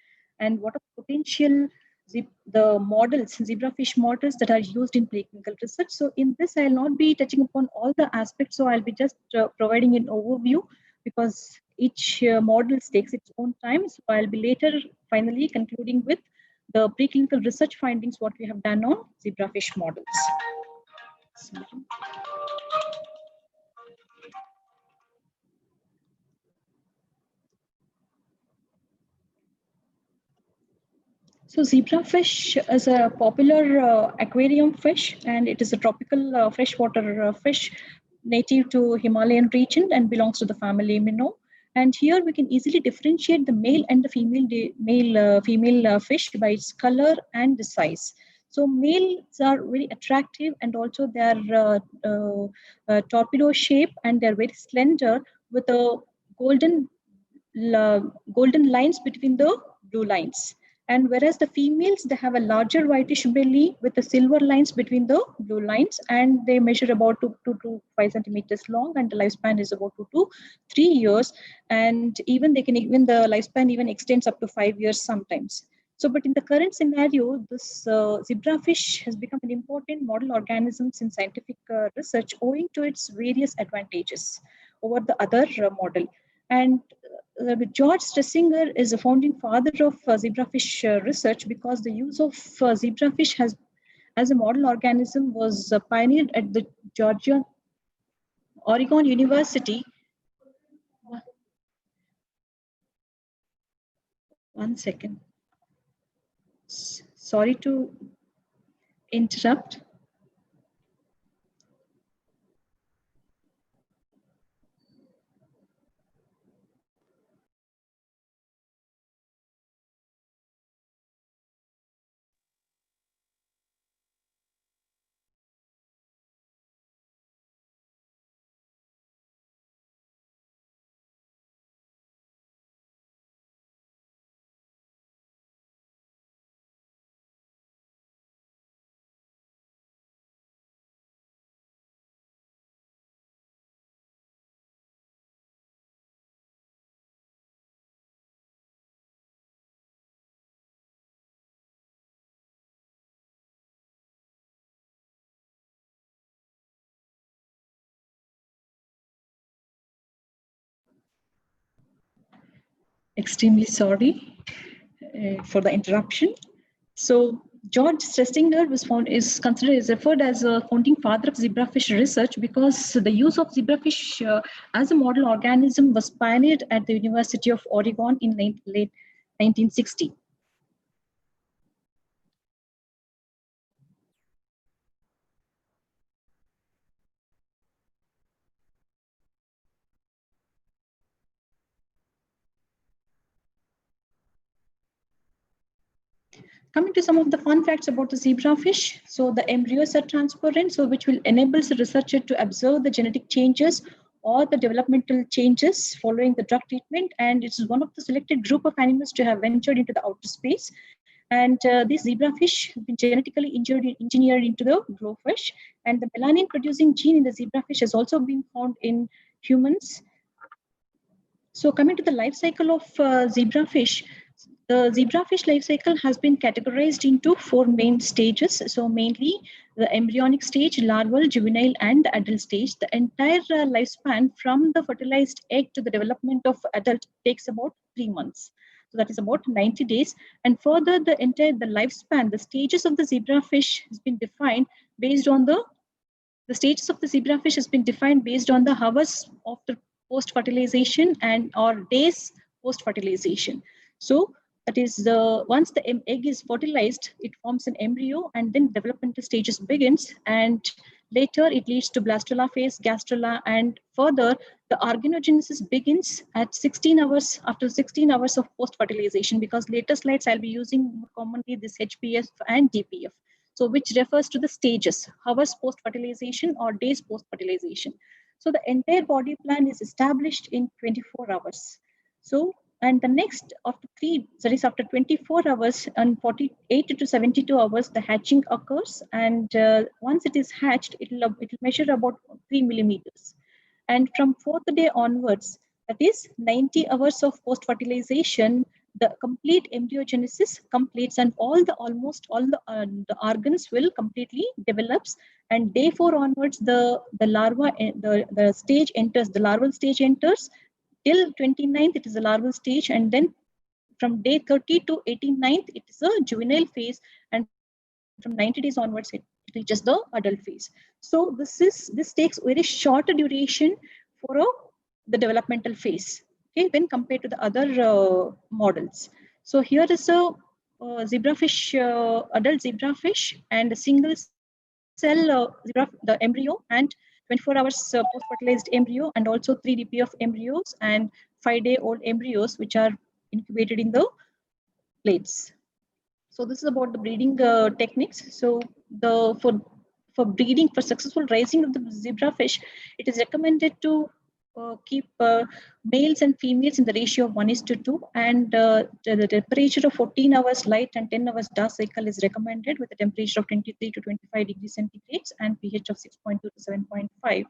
and what are the potential zebrafish models that are used in preclinical research. So in this, I'll not be touching upon all the aspects. So I'll be just providing an overview, because each model takes its own time. So I'll be later finally concluding with the preclinical research findings, what we have done on zebrafish models. So zebrafish is a popular aquarium fish, and it is a tropical freshwater fish native to Himalayan region and belongs to the family Minnow. And here we can easily differentiate the male and the female fish by its color and the size. So males are very attractive, and also they are torpedo shape, and they're very slender with a golden lines between the blue lines. And whereas the females, they have a larger whitish belly with the silver lines between the blue lines, and they measure about 2 to 5 centimeters long, and the lifespan is about 2 to 3 years. And even the lifespan even extends up to 5 years sometimes. So, but in the current scenario, this zebrafish has become an important model organism in scientific research, owing to its various advantages over the other model. And George Stressinger is a founding father of zebrafish research, because the use of zebrafish as a model organism was pioneered at the Oregon University. One second. Sorry to interrupt. Extremely sorry for the interruption. So George Stressinger is referred as a founding father of zebrafish research, because the use of zebrafish as a model organism was pioneered at the University of Oregon in late 1960. Coming to some of the fun facts about the zebrafish. So the embryos are transparent, so which will enable the researcher to observe the genetic changes or the developmental changes following the drug treatment. And it is one of the selected group of animals to have ventured into the outer space. And these zebrafish have been genetically engineered into the glowfish. And the melanin producing gene in the zebrafish has also been found in humans. So coming to the life cycle of zebrafish, the zebrafish life cycle has been categorized into 4 main stages. So mainly the embryonic stage, larval, juvenile, and the adult stage. The entire lifespan from the fertilized egg to the development of adult takes about 3 months. So that is about 90 days. And further, the lifespan, the stages of the zebrafish has been defined based on the stages of the zebrafish has been defined based on the hours of the post-fertilization and or days post-fertilization. So that is once the egg is fertilized, it forms an embryo and then developmental stages begins, and later it leads to blastula phase, gastrula, and further the organogenesis begins at 16 hours after 16 hours of post-fertilization, because later slides I'll be using more commonly this HPF and DPF. So which refers to the stages, hours post-fertilization or days post-fertilization. So the entire body plan is established in 24 hours. So, and the next after 24 hours and 48 to 72 hours, the hatching occurs. And once it is hatched, it'll measure about 3 millimeters. And from 4th day onwards, that is 90 hours of post-fertilization, the complete embryogenesis completes, and almost all the organs will completely develops. And day 4 onwards, the larva, the stage enters, the larval stage enters. Till 29th, it is the larval stage, and then from day 30 to 89th, it is a juvenile phase, and from 90 days onwards, it reaches the adult phase. So this takes very short duration for the developmental phase, okay, when compared to the other models. So here is a zebrafish, adult zebrafish, and a single cell the embryo, and 24 hours post-fertilized embryo, and also 3 DP of embryos and 5-day-old embryos, which are incubated in the plates. So this is about the breeding techniques. So for breeding, for successful raising of the zebrafish, it is recommended to keep males and females in the ratio of 1:2, and the temperature of 14 hours light and 10 hours dark cycle is recommended, with a temperature of 23 to 25 degrees centigrade and pH of 6.2 to 7.5.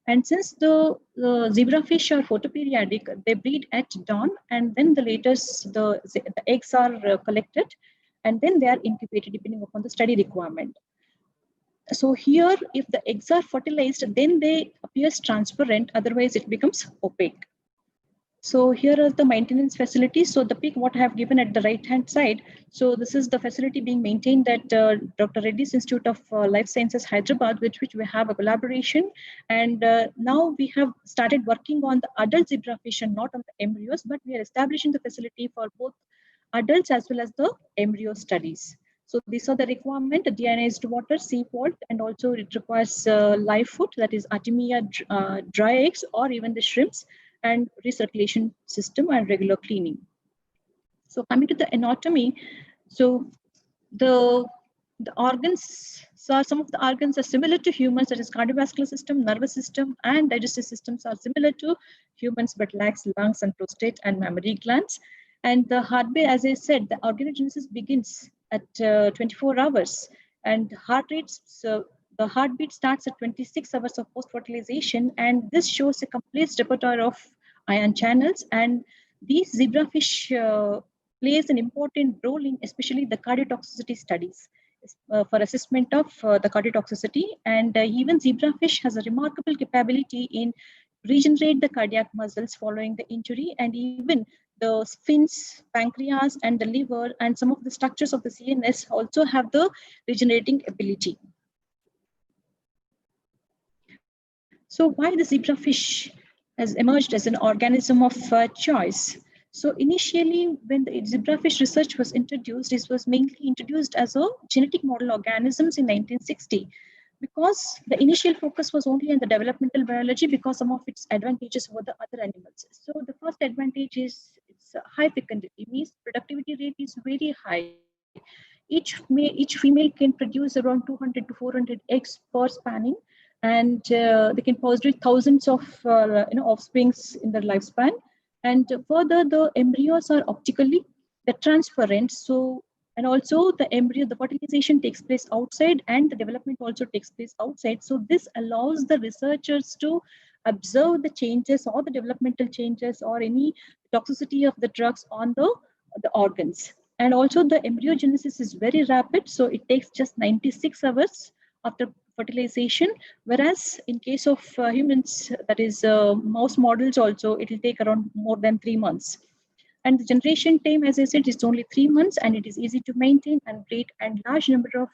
And since the zebrafish are photoperiodic, they breed at dawn, and then the eggs are collected, and then they are incubated depending upon the study requirement. So here, if the eggs are fertilized, then they appears transparent, otherwise it becomes opaque. So here are the maintenance facilities. So the pic what I have given at the right hand side. So this is the facility being maintained at Dr. Reddy's Institute of Life Sciences, Hyderabad, with which we have a collaboration. And now we have started working on the adult zebrafish and not on the embryos, but we are establishing the facility for both adults as well as the embryo studies. So these are the requirement: deionized water, sea salt, and also it requires live food, that is Artemia dry eggs or even the shrimps, and recirculation system and regular cleaning. So coming to the anatomy, so the organs, so some of the organs are similar to humans, that is cardiovascular system, nervous system, and digestive systems are similar to humans, but lacks lungs and prostate and mammary glands. And the heartbeat, as I said, the organogenesis begins at 24 hours, and heart rates, so the heartbeat starts at 26 hours of post-fertilization, and this shows a complete repertoire of ion channels. And these zebrafish plays an important role in especially the cardiotoxicity studies for assessment of the cardiotoxicity. And even zebrafish has a remarkable capability in regenerate the cardiac muscles following the injury, and even the fins, pancreas, and the liver, and some of the structures of the CNS also have the regenerating ability. So why the zebrafish has emerged as an organism of choice? So initially, when the zebrafish research was introduced, this was mainly introduced as a genetic model organisms in 1960, because the initial focus was only on the developmental biology because some of its advantages over the other animals. So the first advantage is its high fecundity, means productivity rate is very high. Each female can produce around 200 to 400 eggs per spanning, and they can produce thousands of offsprings in their lifespan. And further, the embryos are optically transparent. So, and also the embryo, the fertilization takes place outside, and the development also takes place outside. So this allows the researchers to observe the changes or the developmental changes or any toxicity of the drugs on the organs. And also the embryogenesis is very rapid. So it takes just 96 hours after fertilization, whereas in case of humans, that is mouse models also, it will take around more than 3 months. And the generation time, as I said, is only 3 months, and it is easy to maintain and breed, and large number of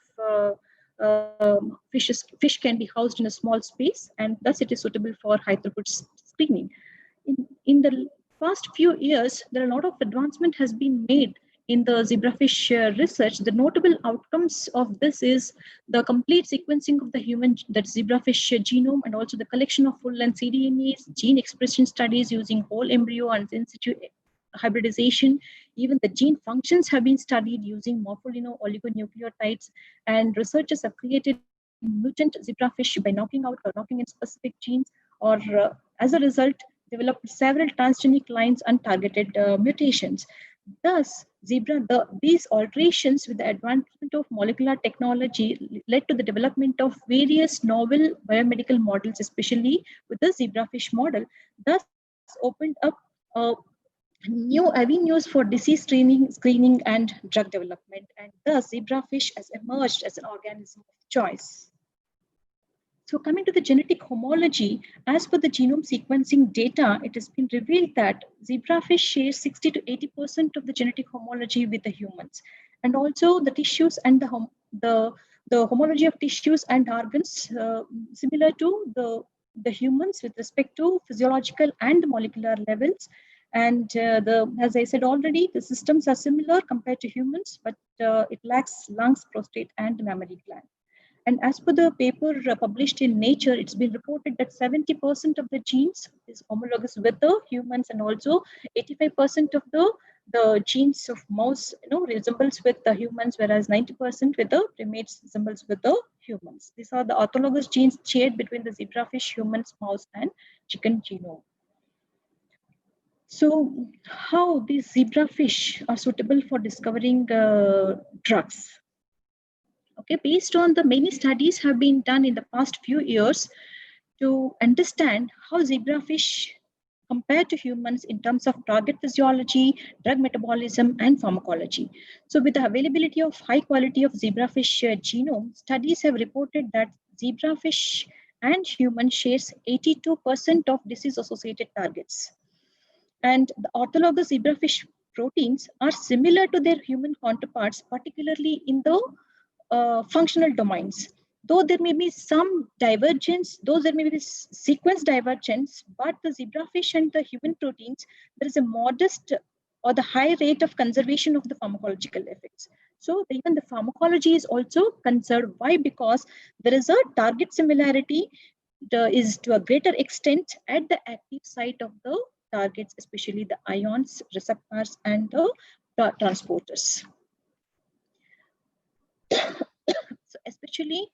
fish can be housed in a small space, and thus it is suitable for high throughput screening. in the past few years, there are a lot of advancement has been made in the zebrafish research. The notable outcomes of this is the complete sequencing of the that zebrafish genome, and also the collection of full-length cDNAs, gene expression studies using whole embryo and in situ hybridization. Even the gene functions have been studied using morpholino oligonucleotides, and researchers have created mutant zebrafish by knocking out or knocking in specific genes, or as a result, developed several transgenic lines and targeted mutations. Thus, these alterations with the advancement of molecular technology led to the development of various novel biomedical models, especially with the zebrafish model. Thus, opened up new avenues for disease screening and drug development, and thus zebrafish has emerged as an organism of choice. So coming to the genetic homology, as per the genome sequencing data, it has been revealed that zebrafish shares 60 to 80% of the genetic homology with the humans, and also the tissues and the homology of tissues and organs similar to the humans with respect to physiological and molecular levels. And as I said already, the systems are similar compared to humans, but it lacks lungs, prostate, and mammary gland. And as per the paper published in Nature, it's been reported that 70% of the genes is homologous with the humans, and also 85% of the genes of mouse resembles with the humans, whereas 90% with the primates resembles with the humans. These are the orthologous genes shared between the zebrafish, humans, mouse, and chicken genome. So how these zebrafish are suitable for discovering drugs? Okay, based on the many studies have been done in the past few years to understand how zebrafish compare to humans in terms of target physiology, drug metabolism, and pharmacology. So with the availability of high quality of zebrafish genome, studies have reported that zebrafish and human shares 82% of disease-associated targets. And the orthologous zebrafish proteins are similar to their human counterparts, particularly in the functional domains. Though there may be some divergence, though there may be sequence divergence, but the zebrafish and the human proteins, there is a modest or the high rate of conservation of the pharmacological effects. So even the pharmacology is also conserved. Why? Because there is a target similarity is to a greater extent at the active site of the targets, especially the ions, receptors, and the transporters. So especially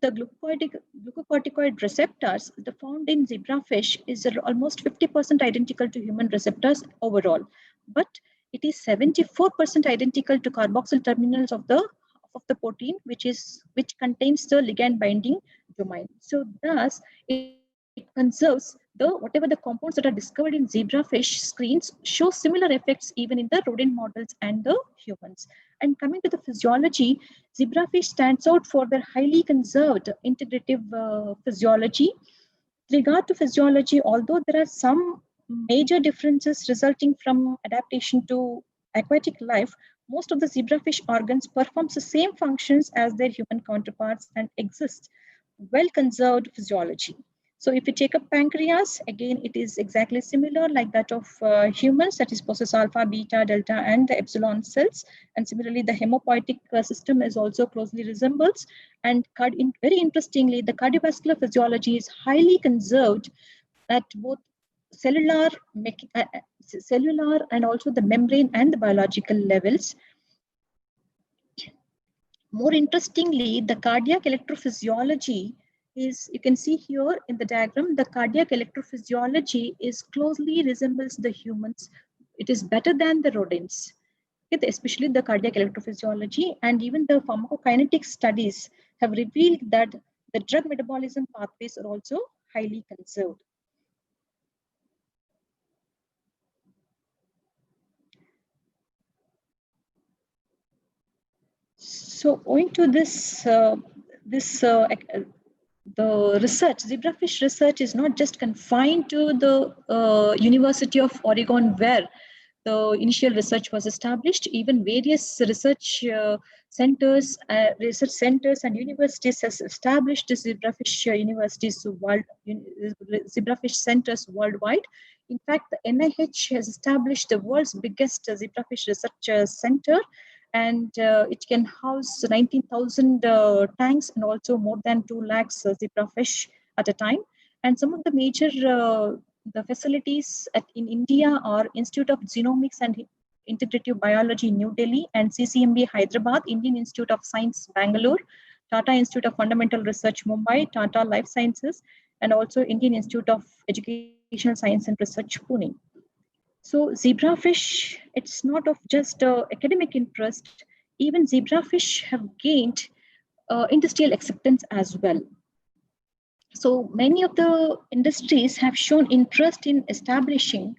the glucocorticoid receptors found in zebrafish is almost 50% identical to human receptors overall, but it is 74% identical to carboxyl terminals of the protein, which contains the ligand binding domain. So thus it conserves whatever the compounds that are discovered in zebrafish screens show similar effects even in the rodent models and the humans. And coming to the physiology, zebrafish stands out for their highly conserved integrative physiology. With regard to physiology, although there are some major differences resulting from adaptation to aquatic life, most of the zebrafish organs performs the same functions as their human counterparts and exist well-conserved physiology. So if you take up pancreas, again, it is exactly similar like that of humans, that is possess alpha, beta, delta, and the epsilon cells. And similarly, the hemopoietic system is also closely resembles. And very interestingly, the cardiovascular physiology is highly conserved at both cellular and also the membrane and the biological levels. More interestingly, the cardiac electrophysiology is, you can see here in the diagram, the cardiac electrophysiology is closely resembles the humans. It is better than the rodents, okay, especially the cardiac electrophysiology, and even the pharmacokinetic studies have revealed that the drug metabolism pathways are also highly conserved. So owing to this, the research, zebrafish research is not just confined to the University of Oregon, where the initial research was established. Even various research centers and universities has established zebrafish zebrafish centers worldwide. In fact, the NIH has established the world's biggest zebrafish research center, and it can house 19,000 tanks and also more than 2 lakhs zebrafish at a time. And some of the major the facilities in India are Institute of Genomics and Integrative Biology, New Delhi, and CCMB, Hyderabad, Indian Institute of Science, Bangalore, Tata Institute of Fundamental Research, Mumbai, Tata Life Sciences, and also Indian Institute of Educational Science and Research, Pune. So zebrafish, it's not of just academic interest. Even zebrafish have gained industrial acceptance as well. So many of the industries have shown interest in establishing,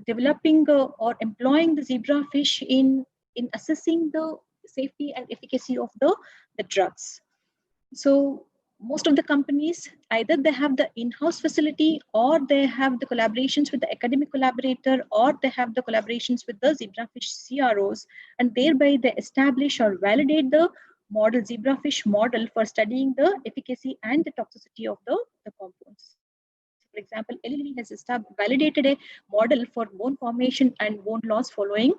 developing or employing the zebrafish in assessing the safety and efficacy of the drugs. So most of the companies, either they have the in-house facility, or they have the collaborations with the academic collaborator, or they have the collaborations with the zebrafish CROs, and thereby they establish or validate the model, zebrafish model, for studying the efficacy and the toxicity of the compounds. For example, Eli Lilly has validated a model for bone formation and bone loss following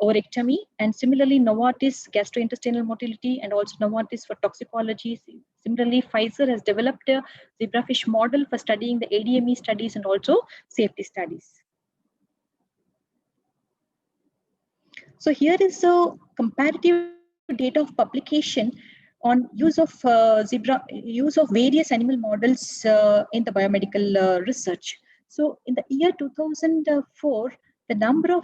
orectomy, and similarly Novartis gastrointestinal motility, and also Novartis for toxicology. Similarly, Pfizer has developed a zebrafish model for studying the ADME studies and also safety studies. So here is a comparative data of publication on use of various animal models in the biomedical research. So in the year 2004, the number of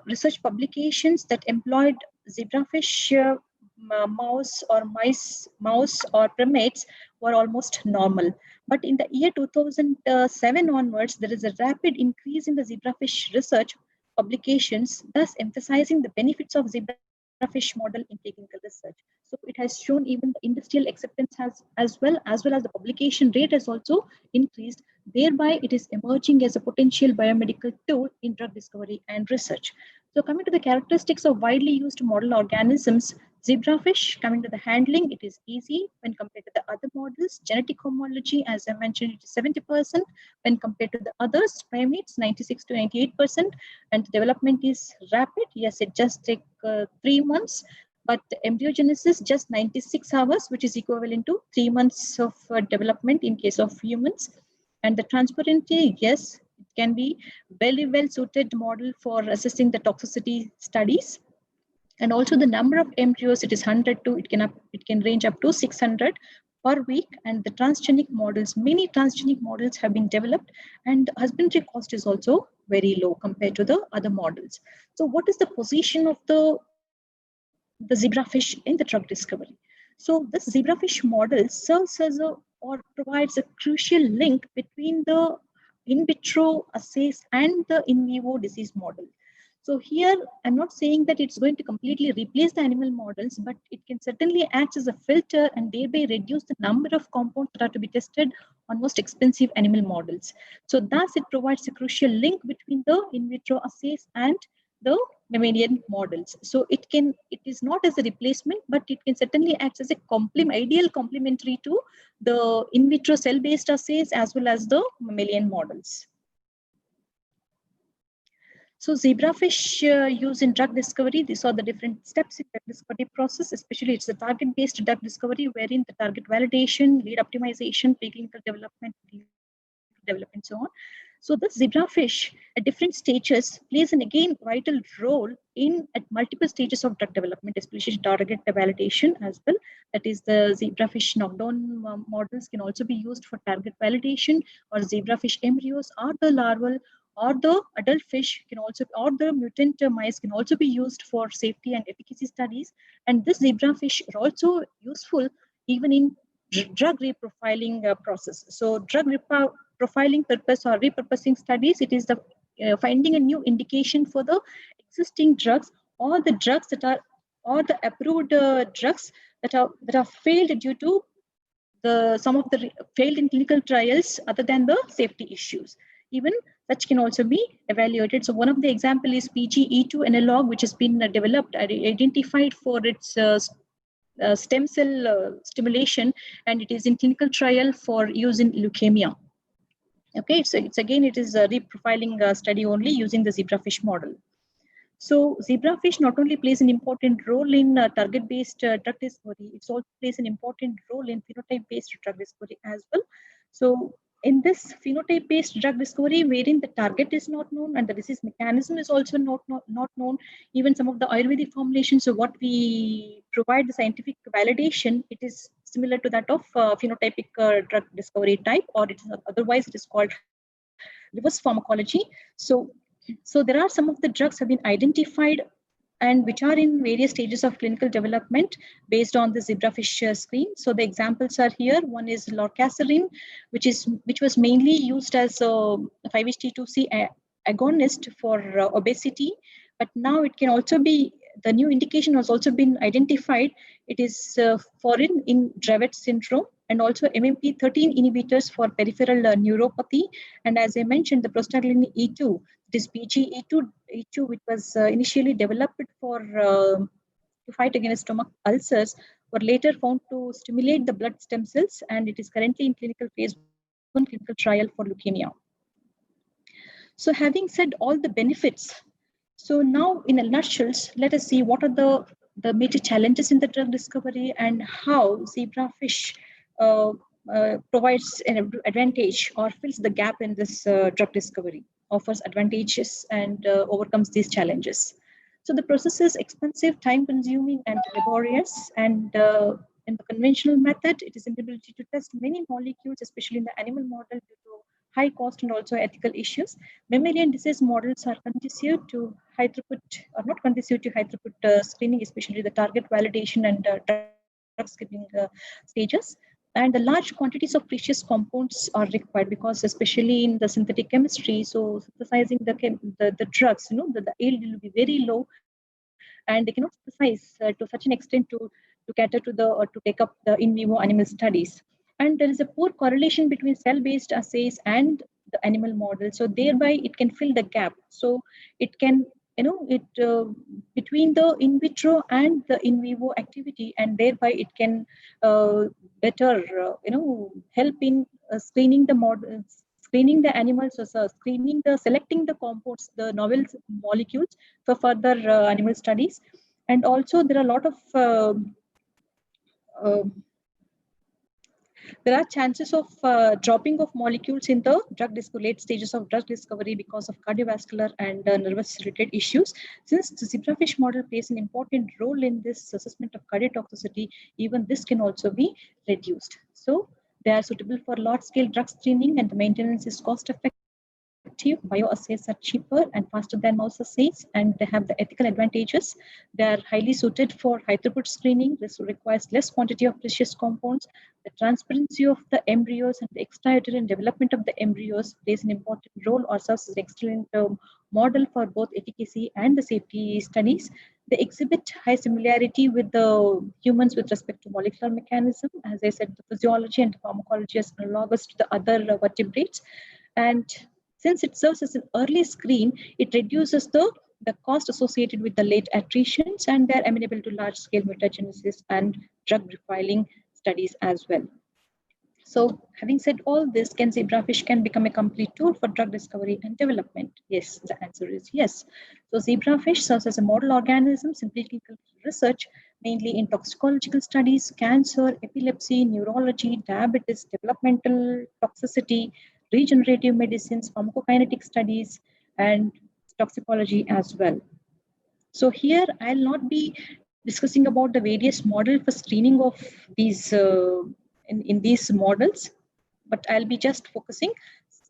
research publications that employed zebrafish mouse or primates were almost normal. But in the year 2007 onwards, there is a rapid increase in the zebrafish research publications, thus emphasizing the benefits of zebrafish model in clinical research. So it has shown even the industrial acceptance has as well as the publication rate has also increased. Thereby, it is emerging as a potential biomedical tool in drug discovery and research. So coming to the characteristics of widely used model organisms, zebrafish, coming to the handling, it is easy when compared to the other models. Genetic homology, as I mentioned, it is 70% when compared to the others. Primates, 96 to 98%. And development is rapid. Yes, it just takes 3 months. But embryogenesis, just 96 hours, which is equivalent to 3 months of development in case of humans. And the transparency, yes, it can be very well suited model for assessing the toxicity studies. And also the number of embryos, it is 100 to, it can range up to 600 per week. And the transgenic models, many transgenic models have been developed, and husbandry cost is also very low compared to the other models. So what is the position of the zebrafish in the drug discovery? So this zebrafish model serves as or provides a crucial link between the in vitro assays and the in vivo disease model. So here, I'm not saying that it's going to completely replace the animal models, but it can certainly act as a filter and thereby reduce the number of compounds that are to be tested on most expensive animal models. So thus, it provides a crucial link between the in vitro assays and the mammalian models. So it is not as a replacement, but it can certainly act as a ideal complementary to the in vitro cell-based assays as well as the mammalian models. So zebrafish used in drug discovery, these are the different steps in the discovery process, especially it's a target-based drug discovery wherein the target validation, lead optimization, preclinical development, so on. So this zebrafish at different stages plays an again vital role at multiple stages of drug development, especially target validation as well. That is, the zebrafish knockdown models can also be used for target validation, or zebrafish embryos, or the larval, or the adult fish can also, or the mutant mice can also be used for safety and efficacy studies. And this zebrafish are also useful even in drug reprofiling process. So drug profiling purpose or repurposing studies, it is the finding a new indication for the existing drugs, or the drugs that are, or the approved drugs that are failed due to some of the failed in clinical trials other than the safety issues. Even such can also be evaluated. So one of the example is PGE2 analog, which has been developed, identified for its stem cell stimulation, and it is in clinical trial for use in leukemia. Okay, so it is a reprofiling study only using the zebrafish model. So zebrafish not only plays an important role in target-based drug discovery, it also plays an important role in phenotype-based drug discovery as well. So in this phenotype-based drug discovery, wherein the target is not known and the disease mechanism is also not known, even some of the Ayurvedic formulations, so what we provide the scientific validation, it is similar to that of phenotypic drug discovery type, or it is otherwise it is called reverse pharmacology. So there are some of the drugs have been identified and which are in various stages of clinical development based on the zebrafish screen. So the examples are here. One is lorcaserin, which was mainly used as a 5-HT2C agonist for obesity, but now it can also be, the new indication has also been identified. It is foreign in Dravet syndrome, and also MMP13 inhibitors for peripheral neuropathy. And as I mentioned, the prostaglandin E2, this PGE2, which was initially developed for to fight against stomach ulcers, were later found to stimulate the blood stem cells, and it is currently in clinical phase 1 clinical trial for leukemia. So having said all the benefits, so now in a nutshell, let us see what are the major challenges in the drug discovery and how zebrafish provides an advantage or fills the gap in this drug discovery, offers advantages and overcomes these challenges. So the process is expensive, time-consuming, and laborious. And in the conventional method, it is inability to test many molecules, especially in the animal model, due to high cost and also ethical issues. Mammalian disease models are conducive to high throughput, or not conducive to high throughput screening, especially the target validation and drug screening stages. And the large quantities of precious compounds are required because, especially in the synthetic chemistry, so synthesizing the drugs, the yield will be very low, and they cannot synthesize to such an extent to cater to the or to take up the in vivo animal studies. And there is a poor correlation between cell-based assays and the animal model, so thereby it can fill the gap. So it can, between the in vitro and the in vivo activity, and thereby it can better help in screening the models, screening the animals, so selecting the compounds, the novel molecules for further animal studies. And also there are a lot of there are chances of dropping of molecules in the late stages of drug discovery because of cardiovascular and nervous related issues. Since the zebrafish model plays an important role in this assessment of cardiotoxicity, even this can also be reduced. So they are suitable for large scale drug screening, and the maintenance is cost effective. Bioassays are cheaper and faster than mouse assays, and they have the ethical advantages. They are highly suited for high throughput screening. This requires less quantity of precious compounds. The transparency of the embryos and the extrauterine development of the embryos plays an important role or serves as an excellent model for both efficacy and the safety studies. They exhibit high similarity with the humans with respect to molecular mechanism. As I said, the physiology and the pharmacology is analogous to the other vertebrates. And since it serves as an early screen, it reduces the cost associated with the late attritions, and they're amenable to large-scale mutagenesis and drug refiling studies as well. So having said all this, can zebrafish can become a complete tool for drug discovery and development? Yes, the answer is yes. So zebrafish serves as a model organism in preclinical research, mainly in toxicological studies, cancer, epilepsy, neurology, diabetes, developmental toxicity, regenerative medicines, pharmacokinetic studies, and toxicology as well. So here I'll not be discussing about the various models for screening of these in these models, but I'll be just focusing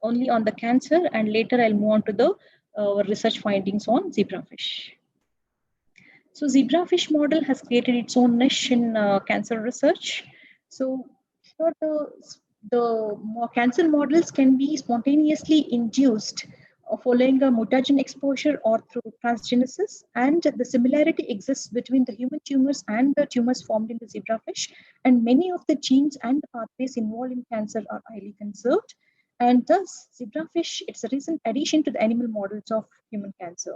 only on the cancer, and later I'll move on to the research findings on zebrafish. So zebrafish model has created its own niche in cancer research. So here the cancer models can be spontaneously induced following a mutagen exposure or through transgenesis, and the similarity exists between the human tumors and the tumors formed in the zebrafish, and many of the genes and the pathways involved in cancer are highly conserved, and thus zebrafish, it's a recent addition to the animal models of human cancer.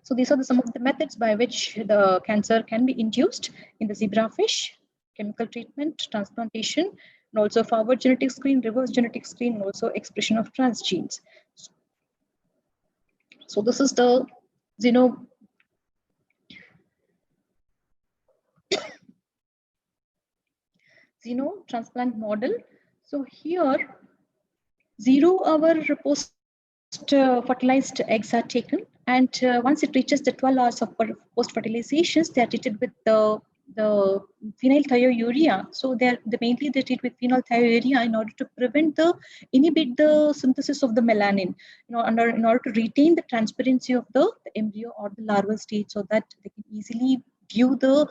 So these are some of the methods by which the cancer can be induced in the zebrafish: chemical treatment, transplantation, and also forward genetic screen, reverse genetic screen, and also expression of transgenes. So this is the xenotransplant model. So here, 0-hour post fertilized eggs are taken, and once it reaches the 12 hours of post fertilizations, they are treated with the phenylthiourea. So they mainly they treat with phenylthiourea in order to prevent inhibit the synthesis of the melanin, in order to retain the transparency of the embryo or the larval stage, so that they can easily view the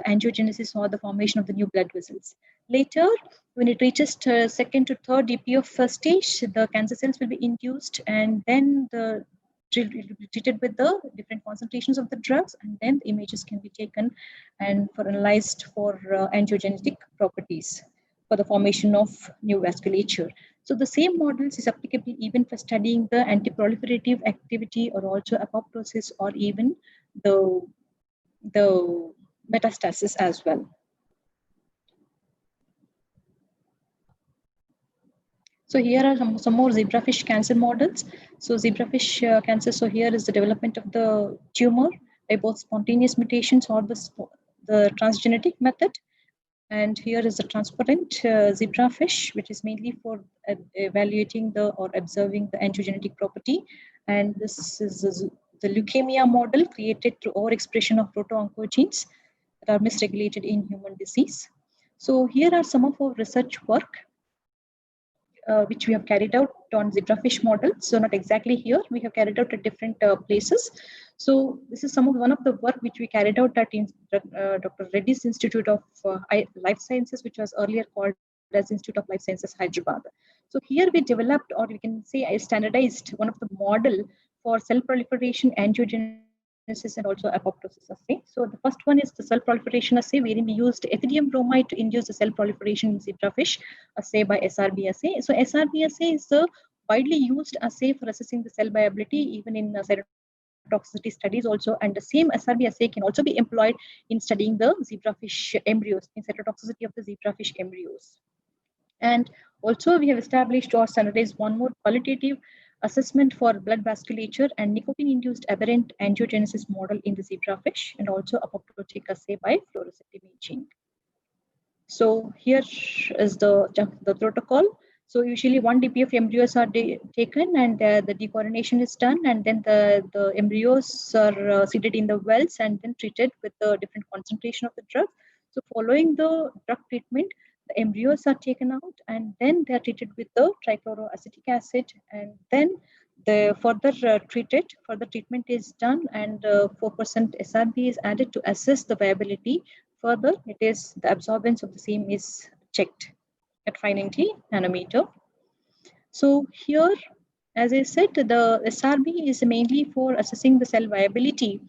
angiogenesis or the formation of the new blood vessels. Later, when it reaches second to third DPF stage, the cancer cells will be induced, and then it will be treated with the different concentrations of the drugs, and then the images can be taken and analyzed for angiogenetic properties for the formation of new vasculature. So the same models is applicable even for studying the anti-proliferative activity, or also apoptosis, or even the metastasis as well. So here are some more zebrafish cancer models. So zebrafish cancer, so here is the development of the tumor by both spontaneous mutations or the transgenic method. And here is the transparent zebrafish, which is mainly for evaluating or observing the angiogenetic property. And this is the leukemia model created through overexpression of proto-oncogenes that are misregulated in human disease. So here are some of our research work which we have carried out on zebrafish model. So not exactly here, we have carried out at different places. So this is one of the work which we carried out at Dr. Reddy's Institute of Life Sciences, which was earlier called as Institute of Life Sciences, Hyderabad. So here we developed, or we can say I standardized one of the model for cell proliferation, angiogenesis, and also apoptosis assay. So the first one is the cell proliferation assay, wherein we used ethidium bromide to induce the cell proliferation in zebrafish assay by SRB assay. So SRB assay is the widely used assay for assessing the cell viability, even in cytotoxicity studies also, and the same SRB assay can also be employed in studying the zebrafish embryos, in cytotoxicity of the zebrafish embryos. And also we have established or standardized one more qualitative assessment for blood vasculature and nicotine-induced aberrant angiogenesis model in the zebrafish, and also apoptotic assay by fluorescent imaging. So here is the protocol. So usually 1 DPF embryos are taken, and the decoronation is done, and then the embryos are seated in the wells and then treated with the different concentration of the drug. So following the drug treatment, the embryos are taken out, and then they are treated with the trichloroacetic acid, and then the further treatment is done, and 4% SRB is added to assess the viability. Further, it is the absorbance of the same is checked at 590 nanometer. So here, as I said, the SRB is mainly for assessing the cell viability,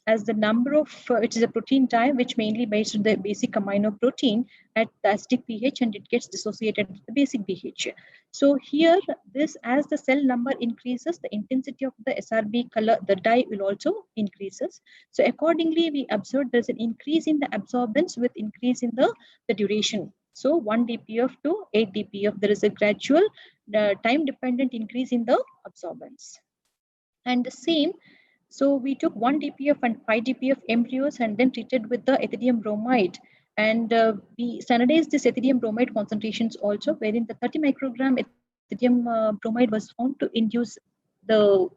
as the number of, which is a protein type, which mainly based on the basic amino protein at the acidic pH, and it gets dissociated with the basic pH. So here, as the cell number increases, the intensity of the SRB color, the dye will also increases. So accordingly, we observed there's an increase in the absorbance with increase in the duration. So 1 DPF to 8 DPF, there is a gradual time-dependent increase in the absorbance. And the same, so we took 1 DPF and 5 DPF embryos and then treated with the ethidium bromide. And we standardized this ethidium bromide concentrations also, wherein the 30 microgram ethidium bromide was found to induce the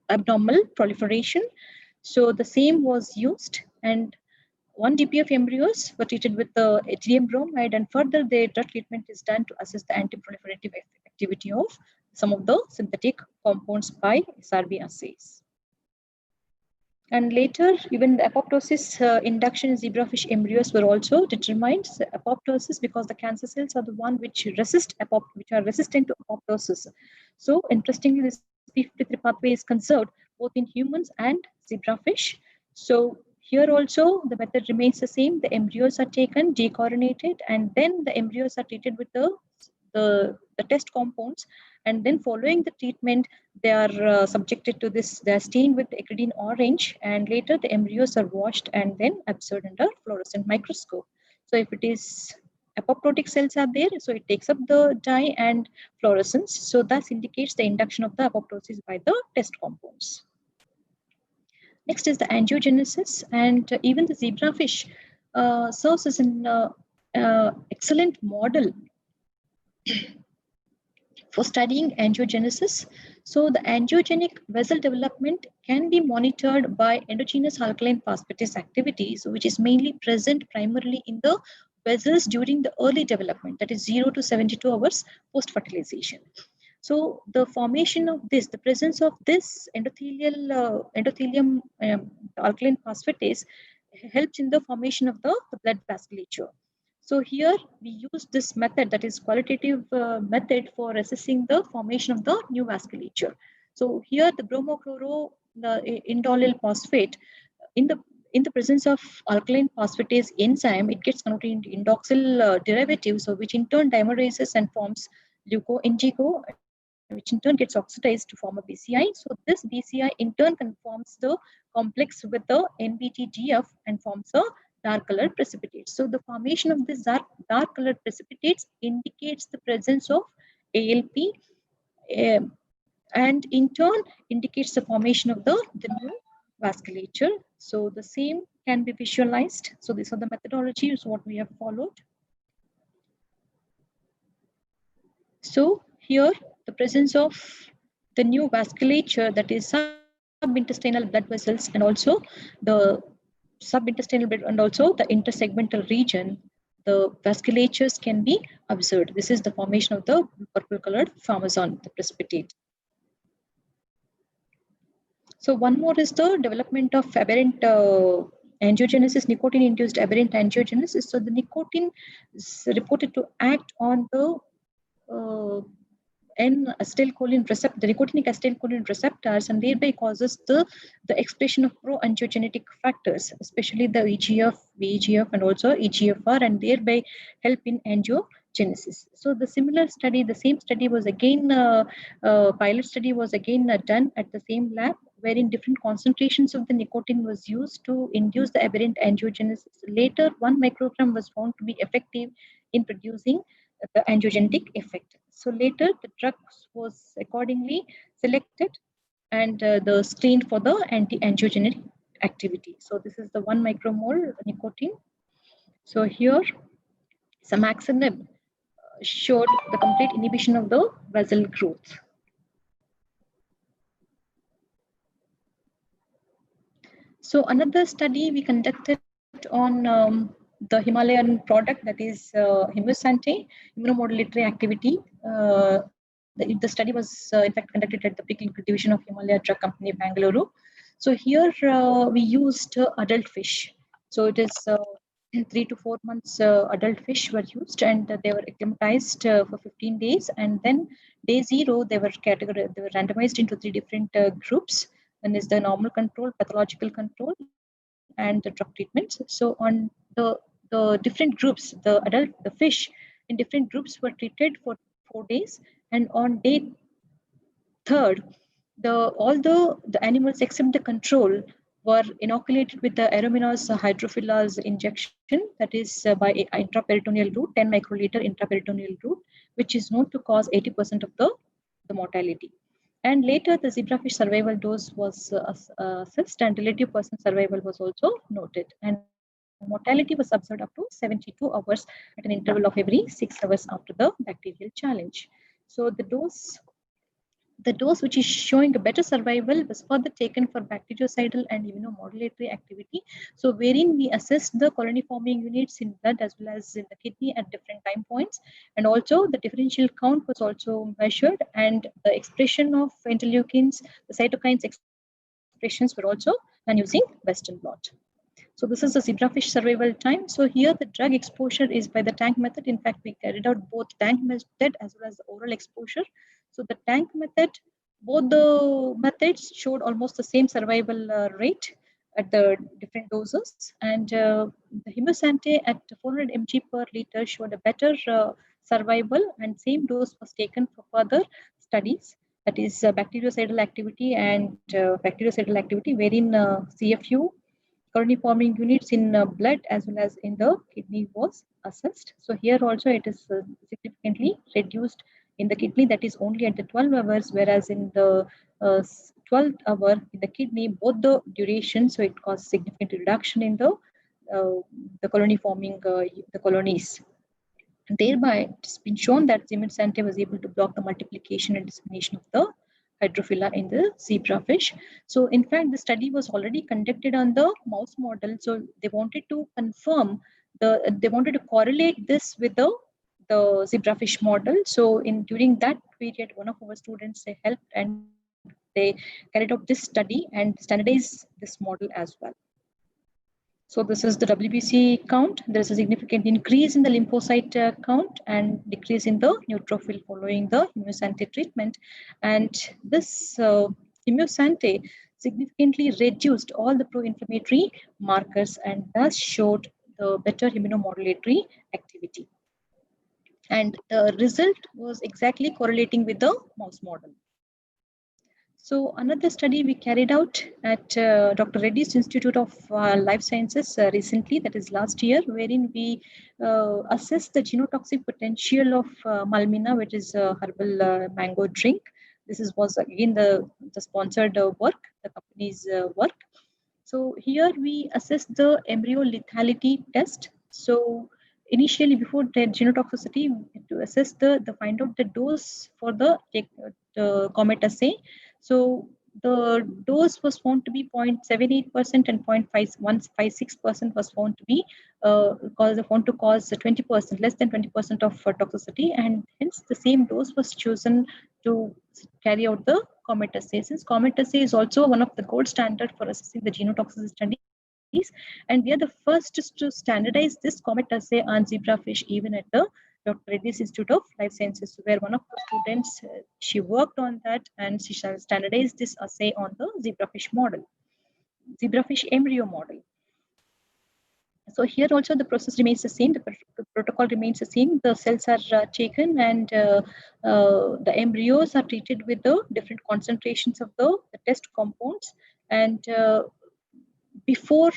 abnormal proliferation. So the same was used, and 1 DPF embryos were treated with the ethidium bromide, and further the drug treatment is done to assess the anti-proliferative activity of some of the synthetic compounds by SRB assays. And later, even the apoptosis induction in zebrafish embryos were also determined. So apoptosis, because the cancer cells are the one which are resistant to apoptosis. So interestingly, this p53 pathway is conserved both in humans and zebrafish. So here also the method remains the same. The embryos are taken, decoronated, and then the embryos are treated with the the test compounds, and then following the treatment, they are subjected to this, they are stained with acridine orange, and later the embryos are washed and then observed under fluorescent microscope. So if it is apoptotic cells are there, so it takes up the dye and fluorescence. So that indicates the induction of the apoptosis by the test compounds. Next is the angiogenesis, and even the zebrafish serves as an excellent model for studying angiogenesis. So the angiogenic vessel development can be monitored by endogenous alkaline phosphatase activity, so which is mainly present primarily in the vessels during the early development, that is 0 to 72 hours post-fertilization. So the formation of this, the presence of this endothelium alkaline phosphatase helps in the formation of the blood vasculature. So here we use this method, that is qualitative method, for assessing the formation of the new vasculature. So here the bromochloro, the indolyl phosphate, in the presence of alkaline phosphatase enzyme, it gets converted into indoxyl derivative, so which in turn dimerases and forms leuco-NGCO, which in turn gets oxidized to form a BCI. So this BCI in turn conforms the complex with the NBTGF and forms a dark colored precipitate. So the formation of this dark colored precipitates indicates the presence of ALP, and in turn indicates the formation of the new vasculature. So the same can be visualized. So these are the methodologies what we have followed. So here the presence of the new vasculature, that is subintestinal blood vessels, and also the subintestinal blood and also the intersegmental region, the vasculatures can be observed. This is the formation of the purple colored pharmason, the precipitate. So one more is the development of aberrant angiogenesis, nicotine-induced aberrant angiogenesis. So the nicotine is reported to act on the N-acetylcholine receptor, the nicotinic acetylcholine receptors, and thereby causes the expression of pro-angiogenetic factors, especially the EGF, VEGF, and also EGFR, and thereby help in angiogenesis. So the similar study, the same study was again, pilot study was again done at the same lab, wherein different concentrations of the nicotine was used to induce the aberrant angiogenesis. Later, 1 microgram was found to be effective in producing the angiogenetic effect. So later the drugs was accordingly selected and the screened for the anti-angiogenic activity. So this is the 1 micromole nicotine. So here samaxinib showed the complete inhibition of the vessel growth. So another study we conducted on the Himalayan product, that is Himusante, immunomodulatory activity. The study was in fact conducted at the preclinical division of Himalaya Drug Company, Bangalore. So here we used adult fish. So it is 3 to 4 months adult fish were used, and they were acclimatized for 15 days. And then day 0, they were randomized into 3 different groups. One is the normal control, pathological control, and the drug treatments. So on the different groups, the fish in different groups were treated for 4 days, and on day 3rd, all the animals except the control were inoculated with the aerominous hydrophilase injection, that is by intraperitoneal route, 10 microliter intraperitoneal route, which is known to cause 80% of the mortality. And later, the zebrafish survival dose was assessed, and relative person survival was also noted. And mortality was observed up to 72 hours at an interval of every 6 hours after the bacterial challenge. So the dose which is showing a better survival was further taken for bactericidal and immunomodulatory activity. So wherein we assessed the colony forming units in blood as well as in the kidney at different time points, and also the differential count was also measured, and the expression of interleukins, the cytokines expressions were also done using Western blot. So this is the zebrafish survival time. So here the drug exposure is by the tank method. In fact, we carried out both tank method as well as the oral exposure. So the tank method, both the methods showed almost the same survival rate at the different doses. And the Himusante at 400 mg per liter showed a better survival, and same dose was taken for further studies, that is bactericidal activity and bactericidal activity, wherein CFU, colony forming units in blood as well as in the kidney was assessed. So here also it is significantly reduced in the kidney, that is only at the 12 hours, whereas in the 12th hour in the kidney, both the duration, so it caused significant reduction in the colony forming the colonies. And thereby, it's been shown that zimisante was able to block the multiplication and dissemination of the hydrophila in the zebrafish. So, in fact, the study was already conducted on the mouse model. So, they wanted to confirm they wanted to correlate this with the zebrafish model. So, during that period, one of our students they helped and they carried out this study and standardized this model as well. So this is the WBC count. There is a significant increase in the lymphocyte count and decrease in the neutrophil following the immunosante treatment. And this immunosante significantly reduced all the pro-inflammatory markers and thus showed the better immunomodulatory activity. And the result was exactly correlating with the mouse model. So another study we carried out at Dr. Reddy's Institute of Life Sciences recently, that is last year, wherein we assessed the genotoxic potential of Malmina, which is a herbal mango drink. This was again the sponsored work, the company's work. So here we assessed the embryo lethality test. So initially, before the genotoxicity, to assess the find out the dose for the comet assay. So the dose was found to be 0.78% and 0.156% was found to be cause 20%, less than 20% of toxicity, and hence the same dose was chosen to carry out the comet assay. Since comet assay is also one of the gold standard for assessing the genotoxicity studies, and we are the first to standardize this comet assay on zebrafish even at the Dr. Reddy's Institute of Life Sciences, where one of the students, she worked on that and she standardized this assay on the zebrafish model, zebrafish embryo model. So here also the process remains the same, the protocol remains the same. The cells are taken and the embryos are treated with the different concentrations of the test compounds. And before